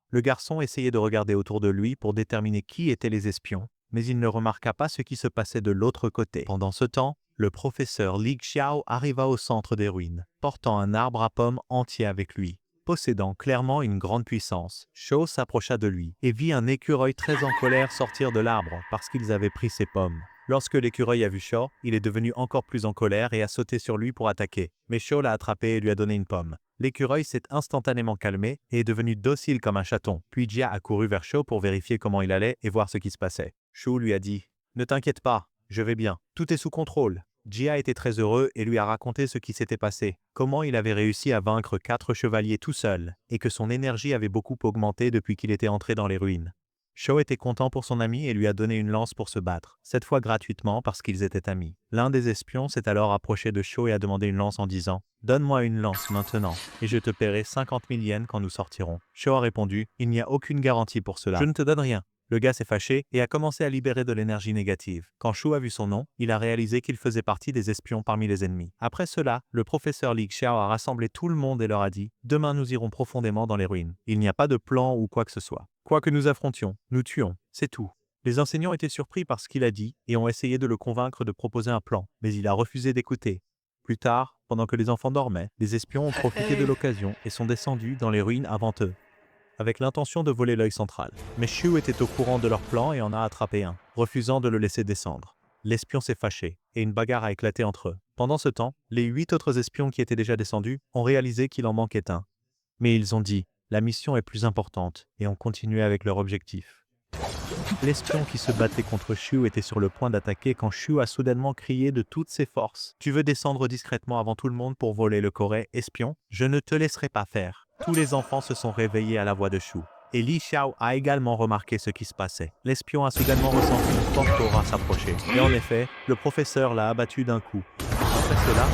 Le garçon essayait de regarder autour de lui pour déterminer qui étaient les espions, mais il ne remarqua pas ce qui se passait de l'autre côté. Pendant ce temps, le professeur Li Xiao arriva au centre des ruines, portant un arbre à pommes entier avec lui. Possédant clairement une grande puissance, Shou s'approcha de lui et vit un écureuil très en colère sortir de l'arbre parce qu'ils avaient pris ses pommes. Lorsque l'écureuil a vu Shou, il est devenu encore plus en colère et a sauté sur lui pour attaquer. Mais Shou l'a attrapé et lui a donné une pomme. L'écureuil s'est instantanément calmé et est devenu docile comme un chaton. Puis Jia a couru vers Shou pour vérifier comment il allait et voir ce qui se passait. Shou lui a dit « Ne t'inquiète pas, je vais bien, tout est sous contrôle ». Jia était très heureux et lui a raconté ce qui s'était passé, comment il avait réussi à vaincre 4 chevaliers tout seul, et que son énergie avait beaucoup augmenté depuis qu'il était entré dans les ruines. Shou était content pour son ami et lui a donné une lance pour se battre, cette fois gratuitement parce qu'ils étaient amis. L'un des espions s'est alors approché de Shou et a demandé une lance en disant « Donne-moi une lance maintenant, et je te paierai 50 000 yens quand nous sortirons. » Shou a répondu « Il n'y a aucune garantie pour cela. Je ne te donne rien. » Le gars s'est fâché et a commencé à libérer de l'énergie négative. Quand Shou a vu son nom, il a réalisé qu'il faisait partie des espions parmi les ennemis. Après cela, le professeur Li Xiao a rassemblé tout le monde et leur a dit « Demain nous irons profondément dans les ruines. Il n'y a pas de plan ou quoi que ce soit. Quoi que nous affrontions, nous tuons, c'est tout. » Les enseignants étaient surpris par ce qu'il a dit et ont essayé de le convaincre de proposer un plan, mais il a refusé d'écouter. Plus tard, pendant que les enfants dormaient, les espions ont profité de l'occasion et sont descendus dans les ruines avant eux, avec l'intention de voler l'œil central. Mais Shou était au courant de leur plan et en a attrapé un, refusant de le laisser descendre. L'espion s'est fâché, et une bagarre a éclaté entre eux. Pendant ce temps, les 8 autres espions qui étaient déjà descendus ont réalisé qu'il en manquait un. Mais ils ont dit « La mission est plus importante » et ont continué avec leur objectif. L'espion qui se battait contre Shou était sur le point d'attaquer quand Shou a soudainement crié de toutes ses forces « Tu veux descendre discrètement avant tout le monde pour voler le coret, espion? Je ne te laisserai pas faire. » Tous les enfants se sont réveillés à la voix de Shou. Et Li Xiao a également remarqué ce qui se passait. L'espion a soudainement ressenti une forte aura s'approcher. Et en effet, le professeur l'a abattu d'un coup. Après cela,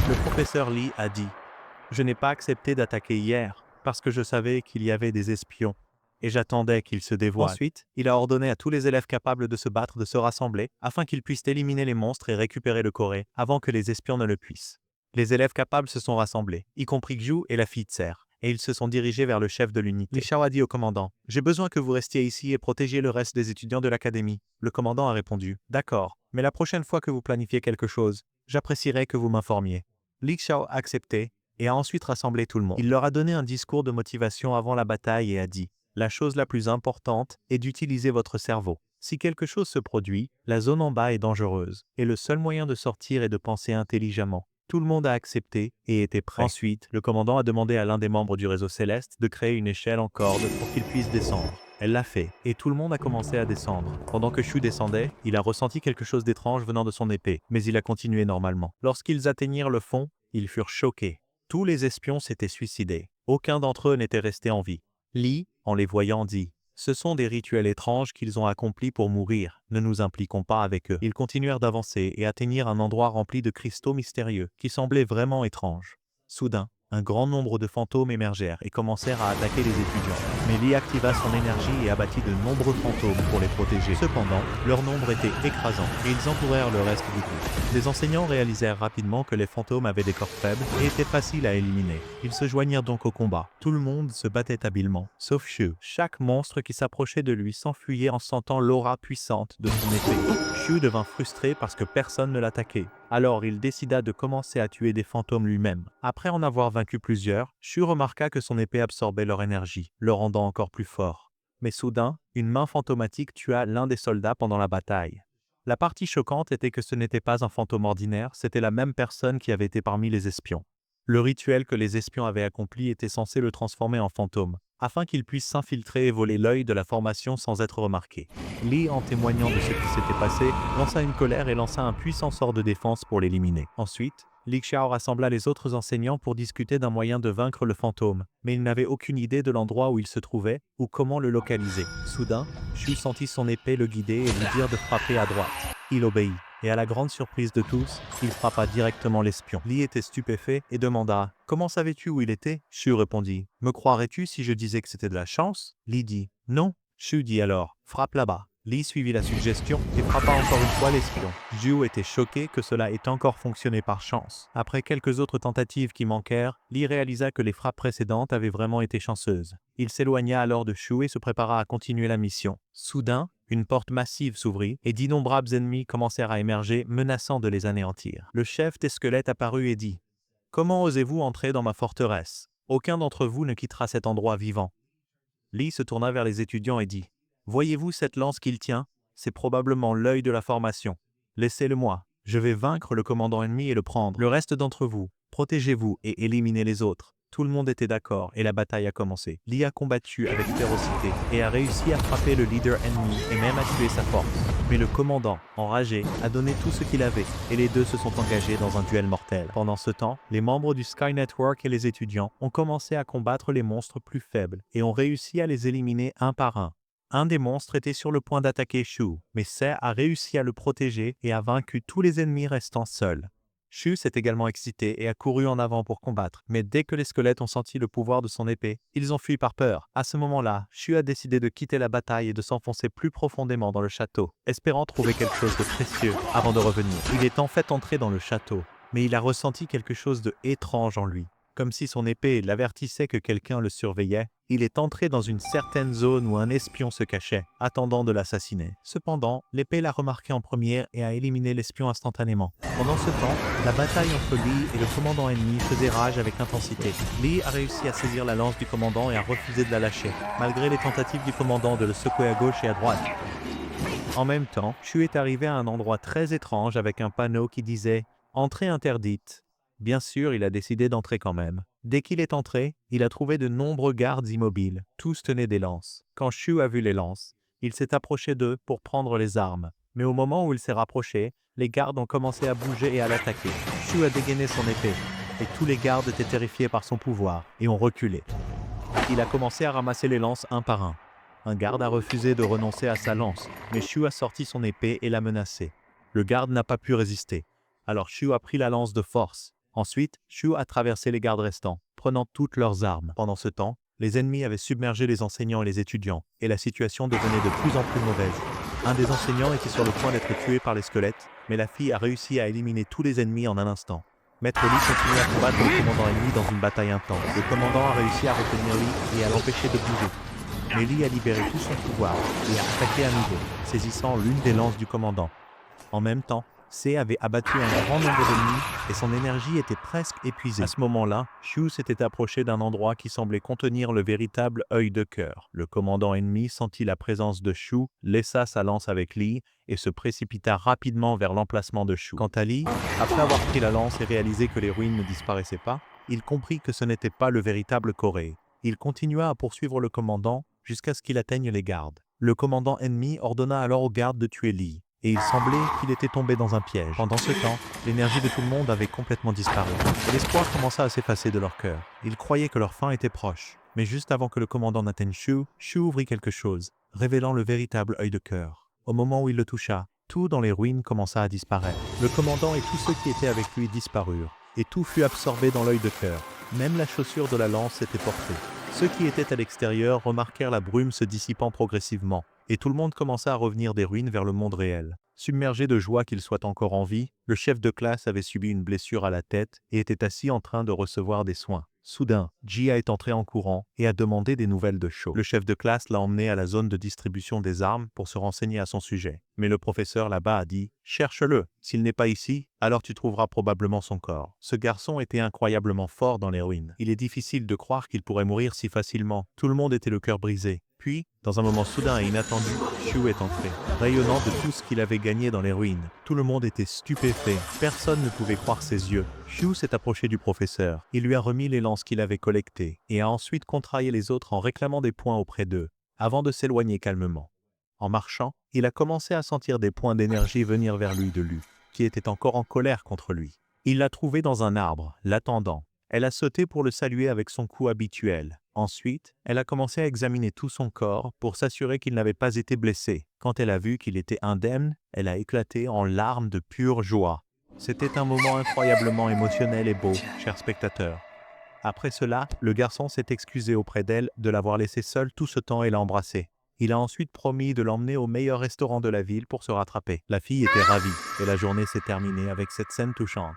le professeur Li a dit « Je n'ai pas accepté d'attaquer hier, parce que je savais qu'il y avait des espions. Et j'attendais qu'ils se dévoilent. » Ensuite, il a ordonné à tous les élèves capables de se battre de se rassembler, afin qu'ils puissent éliminer les monstres et récupérer le coret, avant que les espions ne le puissent. Les élèves capables se sont rassemblés, y compris Zhu et la fille Tser, et ils se sont dirigés vers le chef de l'unité. Li Xiao a dit au commandant « J'ai besoin que vous restiez ici et protégiez le reste des étudiants de l'académie. » Le commandant a répondu « D'accord, mais la prochaine fois que vous planifiez quelque chose, j'apprécierais que vous m'informiez. » Li Xiao a accepté et a ensuite rassemblé tout le monde. Il leur a donné un discours de motivation avant la bataille et a dit « La chose la plus importante est d'utiliser votre cerveau. Si quelque chose se produit, la zone en bas est dangereuse, et le seul moyen de sortir est de penser intelligemment. » Tout le monde a accepté et était prêt. Ensuite, le commandant a demandé à l'un des membres du réseau céleste de créer une échelle en corde pour qu'il puisse descendre. Elle l'a fait, et tout le monde a commencé à descendre. Pendant que Shou descendait, il a ressenti quelque chose d'étrange venant de son épée, mais il a continué normalement. Lorsqu'ils atteignirent le fond, ils furent choqués. Tous les espions s'étaient suicidés. Aucun d'entre eux n'était resté en vie. Li, en les voyant, dit « Ce sont des rituels étranges qu'ils ont accomplis pour mourir, ne nous impliquons pas avec eux. » Ils continuèrent d'avancer et atteignirent un endroit rempli de cristaux mystérieux, qui semblait vraiment étrange. Soudain, un grand nombre de fantômes émergèrent et commencèrent à attaquer les étudiants. Mais Li activa son énergie et abattit de nombreux fantômes pour les protéger. Cependant, leur nombre était écrasant et ils entourèrent le reste du groupe. Les enseignants réalisèrent rapidement que les fantômes avaient des corps faibles et étaient faciles à éliminer. Ils se joignirent donc au combat. Tout le monde se battait habilement, sauf Shou. Chaque monstre qui s'approchait de lui s'enfuyait en sentant l'aura puissante de son épée. Shou devint frustré parce que personne ne l'attaquait. Alors il décida de commencer à tuer des fantômes lui-même. Après en avoir vaincu plusieurs, Shou remarqua que son épée absorbait leur énergie, le rendant encore plus fort. Mais soudain, une main fantomatique tua l'un des soldats pendant la bataille. La partie choquante était que ce n'était pas un fantôme ordinaire, c'était la même personne qui avait été parmi les espions. Le rituel que les espions avaient accompli était censé le transformer en fantôme, afin qu'il puisse s'infiltrer et voler l'œil de la formation sans être remarqué. Li, en témoignant de ce qui s'était passé, lança une colère et lança un puissant sort de défense pour l'éliminer. Ensuite, Li Xiao rassembla les autres enseignants pour discuter d'un moyen de vaincre le fantôme, mais il n'avait aucune idée de l'endroit où il se trouvait ou comment le localiser. Soudain, Shou sentit son épée le guider et lui dire de frapper à droite. Il obéit, et à la grande surprise de tous, il frappa directement l'espion. Li était stupéfait et demanda « Comment savais-tu où il était ?» Shou répondit « Me croirais-tu si je disais que c'était de la chance ?» Li dit « Non ». Shou dit alors « Frappe là-bas ». Li suivit la suggestion et frappa encore une fois l'espion. Zhu était choqué que cela ait encore fonctionné par chance. Après quelques autres tentatives qui manquèrent, Li réalisa que les frappes précédentes avaient vraiment été chanceuses. Il s'éloigna alors de Shou et se prépara à continuer la mission. Soudain, Une porte massive s'ouvrit et d'innombrables ennemis commencèrent à émerger, menaçant de les anéantir. Le chef des squelettes apparut et dit « Comment osez-vous entrer dans ma forteresse? Aucun d'entre vous ne quittera cet endroit vivant. » Lee se tourna vers les étudiants et dit « Voyez-vous cette lance qu'il tient? C'est probablement l'œil de la formation. Laissez-le-moi. Je vais vaincre le commandant ennemi et le prendre. Le reste d'entre vous, protégez-vous et éliminez les autres. » Tout le monde était d'accord et la bataille a commencé. Lee a combattu avec férocité et a réussi à frapper le leader ennemi et même à tuer sa force. Mais le commandant, enragé, a donné tout ce qu'il avait et les deux se sont engagés dans un duel mortel. Pendant ce temps, les membres du Sky Network et les étudiants ont commencé à combattre les monstres plus faibles et ont réussi à les éliminer un par un. Un des monstres était sur le point d'attaquer Shu, mais Se a réussi à le protéger et a vaincu tous les ennemis restant seuls. Shu s'est également excité et a couru en avant pour combattre, mais dès que les squelettes ont senti le pouvoir de son épée, ils ont fui par peur. À ce moment-là, Shu a décidé de quitter la bataille et de s'enfoncer plus profondément dans le château, espérant trouver quelque chose de précieux avant de revenir. Il est en fait entré dans le château, mais il a ressenti quelque chose de étrange en lui. Comme si son épée l'avertissait que quelqu'un le surveillait, il est entré dans une certaine zone où un espion se cachait, attendant de l'assassiner. Cependant, l'épée l'a remarqué en première et a éliminé l'espion instantanément. Pendant ce temps, la bataille entre Lee et le commandant ennemi faisait rage avec intensité. Lee a réussi à saisir la lance du commandant et a refusé de la lâcher, malgré les tentatives du commandant de le secouer à gauche et à droite. En même temps, Shu est arrivé à un endroit très étrange avec un panneau qui disait « Entrée interdite ». Bien sûr, il a décidé d'entrer quand même. Dès qu'il est entré, il a trouvé de nombreux gardes immobiles. Tous tenaient des lances. Quand Shu a vu les lances, il s'est approché d'eux pour prendre les armes. Mais au moment où il s'est rapproché, les gardes ont commencé à bouger et à l'attaquer. Shu a dégainé son épée, et tous les gardes étaient terrifiés par son pouvoir et ont reculé. Il a commencé à ramasser les lances un par un. Un garde a refusé de renoncer à sa lance, mais Shu a sorti son épée et l'a menacé. Le garde n'a pas pu résister. Alors Shu a pris la lance de force. Ensuite, Shu a traversé les gardes restants, prenant toutes leurs armes. Pendant ce temps, les ennemis avaient submergé les enseignants et les étudiants, et la situation devenait de plus en plus mauvaise. Un des enseignants était sur le point d'être tué par les squelettes, mais la fille a réussi à éliminer tous les ennemis en un instant. Maître Lee continue à combattre le commandant ennemi dans une bataille intense. Le commandant a réussi à retenir Lee et à l'empêcher de bouger. Mais Lee a libéré tout son pouvoir et a attaqué à nouveau, saisissant l'une des lances du commandant. En même temps, Se avait abattu un grand nombre d'ennemis et son énergie était presque épuisée. À ce moment-là, Shu s'était approché d'un endroit qui semblait contenir le véritable œil de cœur. Le commandant ennemi sentit la présence de Shu, laissa sa lance avec Lee et se précipita rapidement vers l'emplacement de Shu. Quant à Lee, après avoir pris la lance et réalisé que les ruines ne disparaissaient pas, il comprit que ce n'était pas le véritable Korei. Il continua à poursuivre le commandant jusqu'à ce qu'il atteigne les gardes. Le commandant ennemi ordonna alors aux gardes de tuer Lee. Et il semblait qu'il était tombé dans un piège. Pendant ce temps, l'énergie de tout le monde avait complètement disparu. Et l'espoir commença à s'effacer de leur cœur. Ils croyaient que leur fin était proche. Mais juste avant que le commandant n'atteigne Shu, Shu ouvrit quelque chose, révélant le véritable œil de cœur. Au moment où il le toucha, tout dans les ruines commença à disparaître. Le commandant et tous ceux qui étaient avec lui disparurent. Et tout fut absorbé dans l'œil de cœur. Même la chaussure de la lance s'était portée. Ceux qui étaient à l'extérieur remarquèrent la brume se dissipant progressivement. Et tout le monde commença à revenir des ruines vers le monde réel. Submergé de joie qu'il soit encore en vie, le chef de classe avait subi une blessure à la tête et était assis en train de recevoir des soins. Soudain, Jia est entré en courant et a demandé des nouvelles de Sho. Le chef de classe l'a emmené à la zone de distribution des armes pour se renseigner à son sujet. Mais le professeur là-bas a dit « Cherche-le, s'il n'est pas ici, alors tu trouveras probablement son corps. » Ce garçon était incroyablement fort dans les ruines. Il est difficile de croire qu'il pourrait mourir si facilement. Tout le monde était le cœur brisé. Puis, dans un moment soudain et inattendu, Shu est entré, rayonnant de tout ce qu'il avait gagné dans les ruines. Tout le monde était stupéfait. Personne ne pouvait croire ses yeux. Shu s'est approché du professeur. Il lui a remis les lances qu'il avait collectées et a ensuite contrarié les autres en réclamant des points auprès d'eux, avant de s'éloigner calmement. En marchant, il a commencé à sentir des points d'énergie venir vers lui de Lu, qui était encore en colère contre lui. Il l'a trouvé dans un arbre, l'attendant. Elle a sauté pour le saluer avec son coup habituel. Ensuite, elle a commencé à examiner tout son corps pour s'assurer qu'il n'avait pas été blessé. Quand elle a vu qu'il était indemne, elle a éclaté en larmes de pure joie. C'était un moment incroyablement émotionnel et beau, chers spectateurs. Après cela, le garçon s'est excusé auprès d'elle de l'avoir laissé seule tout ce temps et l'a embrassée. Il a ensuite promis de l'emmener au meilleur restaurant de la ville pour se rattraper. La fille était ravie et la journée s'est terminée avec cette scène touchante.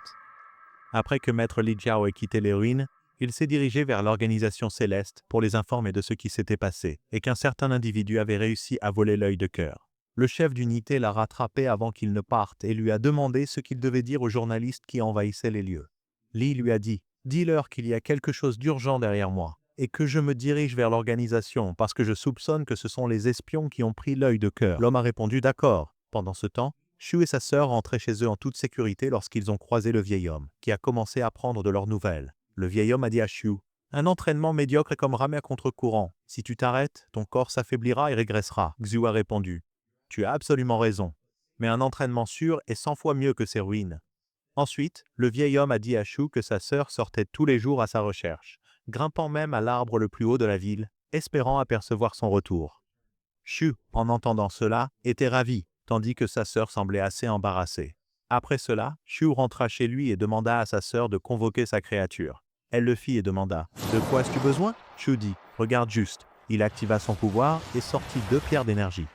Après que Maître Li Jiao ait quitté les ruines, il s'est dirigé vers l'organisation céleste pour les informer de ce qui s'était passé et qu'un certain individu avait réussi à voler l'œil de cœur. Le chef d'unité l'a rattrapé avant qu'il ne parte et lui a demandé ce qu'il devait dire aux journalistes qui envahissaient les lieux. Lee lui a dit « Dis-leur qu'il y a quelque chose d'urgent derrière moi et que je me dirige vers l'organisation parce que je soupçonne que ce sont les espions qui ont pris l'œil de cœur. » L'homme a répondu « D'accord. » Pendant ce temps, Shu et sa sœur rentraient chez eux en toute sécurité lorsqu'ils ont croisé le vieil homme, qui a commencé à prendre de leurs nouvelles. Le vieil homme a dit à Shu « Un entraînement médiocre est comme ramer à contre-courant. Si tu t'arrêtes, ton corps s'affaiblira et régressera. » Xu a répondu « Tu as absolument raison. Mais un entraînement sûr est 100 fois mieux que ces ruines. » Ensuite, le vieil homme a dit à Shu que sa sœur sortait tous les jours à sa recherche, grimpant même à l'arbre le plus haut de la ville, espérant apercevoir son retour. Shu, en entendant cela, était ravi, tandis que sa sœur semblait assez embarrassée. Après cela, Shu rentra chez lui et demanda à sa sœur de convoquer sa créature. Elle le fit et demanda « De quoi as-tu besoin ?» Shu dit « Regarde juste. » Il activa son pouvoir et sortit 2 pierres d'énergie.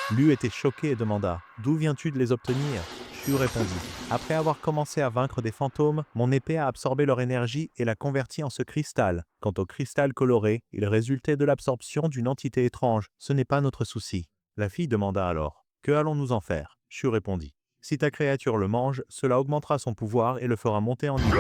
Lu était choqué et demanda « D'où viens-tu de les obtenir ?» Shu répondit « Après avoir commencé à vaincre des fantômes, mon épée a absorbé leur énergie et l'a convertie en ce cristal. Quant au cristal coloré, il résultait de l'absorption d'une entité étrange. Ce n'est pas notre souci. » La fille demanda alors « Que allons-nous en faire ?» Shu répondit « Si ta créature le mange, cela augmentera son pouvoir et le fera monter en niveau. »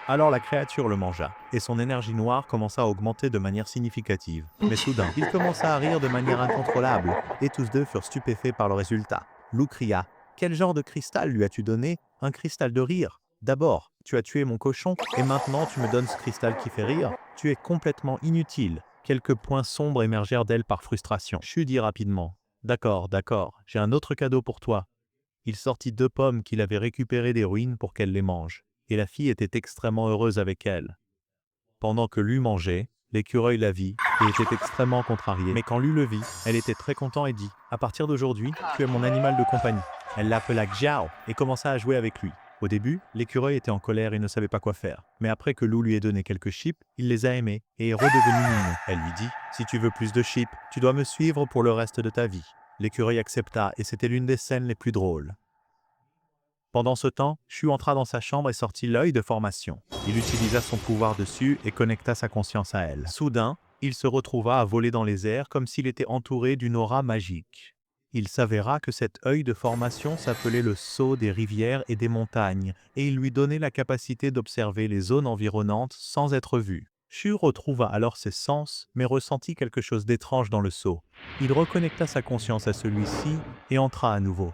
Alors la créature le mangea, et son énergie noire commença à augmenter de manière significative. Mais soudain, il commença à rire de manière incontrôlable, et tous deux furent stupéfaits par le résultat. Lu cria « Quel genre de cristal lui as-tu donné? Un cristal de rire. D'abord, tu as tué mon cochon, et maintenant tu me donnes ce cristal qui fait rire. Tu es complètement inutile. » Quelques points sombres émergèrent d'elle par frustration. Shu dit rapidement « D'accord, j'ai un autre cadeau pour toi. » Il sortit 2 pommes qu'il avait récupérées des ruines pour qu'elle les mange. Et la fille était extrêmement heureuse avec elle. Pendant que Lu mangeait, l'écureuil la vit et était extrêmement contrarié. Mais quand Lu le vit, elle était très contente et dit « À partir d'aujourd'hui, tu es mon animal de compagnie. » Elle l'appela Xiao et commença à jouer avec lui. Au début, l'écureuil était en colère et ne savait pas quoi faire. Mais après que Lu lui ait donné quelques chips, il les a aimés et est redevenu mignon. Elle lui dit « Si tu veux plus de chips, tu dois me suivre pour le reste de ta vie. » L'écureuil accepta et c'était l'une des scènes les plus drôles. Pendant ce temps, Shu entra dans sa chambre et sortit l'œil de formation. Il utilisa son pouvoir dessus et connecta sa conscience à elle. Soudain, il se retrouva à voler dans les airs comme s'il était entouré d'une aura magique. Il s'avéra que cet œil de formation s'appelait le sceau des rivières et des montagnes, et il lui donnait la capacité d'observer les zones environnantes sans être vu. Shu retrouva alors ses sens, mais ressentit quelque chose d'étrange dans le sceau. Il reconnecta sa conscience à celui-ci et entra à nouveau.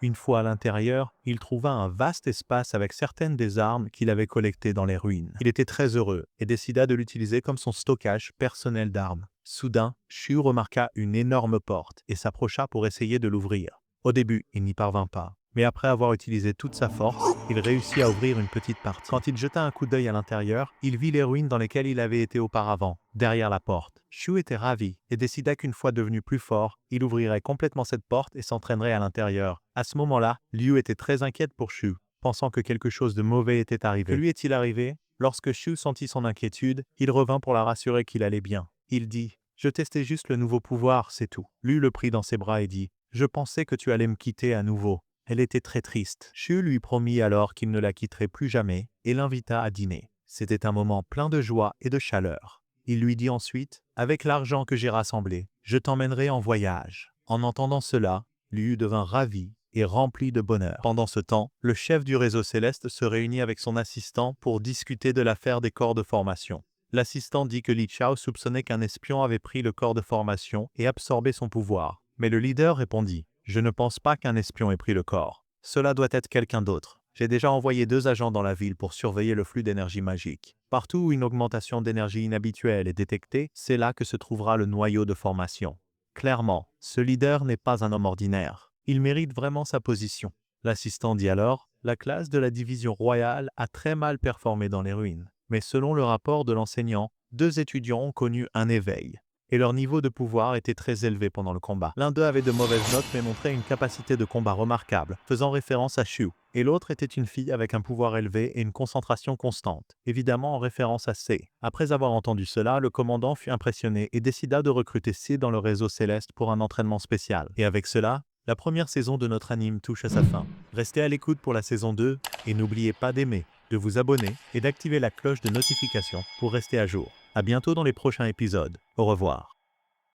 Une fois à l'intérieur, il trouva un vaste espace avec certaines des armes qu'il avait collectées dans les ruines. Il était très heureux et décida de l'utiliser comme son stockage personnel d'armes. Soudain, Shu remarqua une énorme porte et s'approcha pour essayer de l'ouvrir. Au début, il n'y parvint pas. Mais après avoir utilisé toute sa force, il réussit à ouvrir une petite partie. Quand il jeta un coup d'œil à l'intérieur, il vit les ruines dans lesquelles il avait été auparavant, derrière la porte. Shu était ravi et décida qu'une fois devenu plus fort, il ouvrirait complètement cette porte et s'entraînerait à l'intérieur. À ce moment-là, Liu était très inquiète pour Shu, pensant que quelque chose de mauvais était arrivé. Que lui est-il arrivé? Lorsque Shu sentit son inquiétude, il revint pour la rassurer qu'il allait bien. Il dit « Je testais juste le nouveau pouvoir, c'est tout. » Liu le prit dans ses bras et dit « Je pensais que tu allais me quitter à nouveau. » Elle était très triste. Shu lui promit alors qu'il ne la quitterait plus jamais et l'invita à dîner. C'était un moment plein de joie et de chaleur. Il lui dit ensuite « Avec l'argent que j'ai rassemblé, je t'emmènerai en voyage. » En entendant cela, Liu devint ravi et rempli de bonheur. Pendant ce temps, le chef du réseau céleste se réunit avec son assistant pour discuter de l'affaire des corps de formation. L'assistant dit que Li Chao soupçonnait qu'un espion avait pris le corps de formation et absorbé son pouvoir. Mais le leader répondit « Je ne pense pas qu'un espion ait pris le corps. Cela doit être quelqu'un d'autre. J'ai déjà envoyé 2 agents dans la ville pour surveiller le flux d'énergie magique. Partout où une augmentation d'énergie inhabituelle est détectée, c'est là que se trouvera le noyau de formation. Clairement, ce leader n'est pas un homme ordinaire. Il mérite vraiment sa position. » L'assistant dit alors « La classe de la division royale a très mal performé dans les ruines. Mais selon le rapport de l'enseignant, 2 étudiants ont connu un éveil. Et leur niveau de pouvoir était très élevé pendant le combat. L'un d'eux avait de mauvaises notes mais montrait une capacité de combat remarquable, faisant référence à Shu. Et l'autre était une fille avec un pouvoir élevé et une concentration constante, évidemment en référence à C. Après avoir entendu cela, le commandant fut impressionné et décida de recruter C dans le réseau céleste pour un entraînement spécial. Et avec cela, la première saison de notre anime touche à sa fin. Restez à l'écoute pour la saison 2 et n'oubliez pas d'aimer, de vous abonner et d'activer la cloche de notification pour rester à jour. À bientôt dans les prochains épisodes. Au revoir.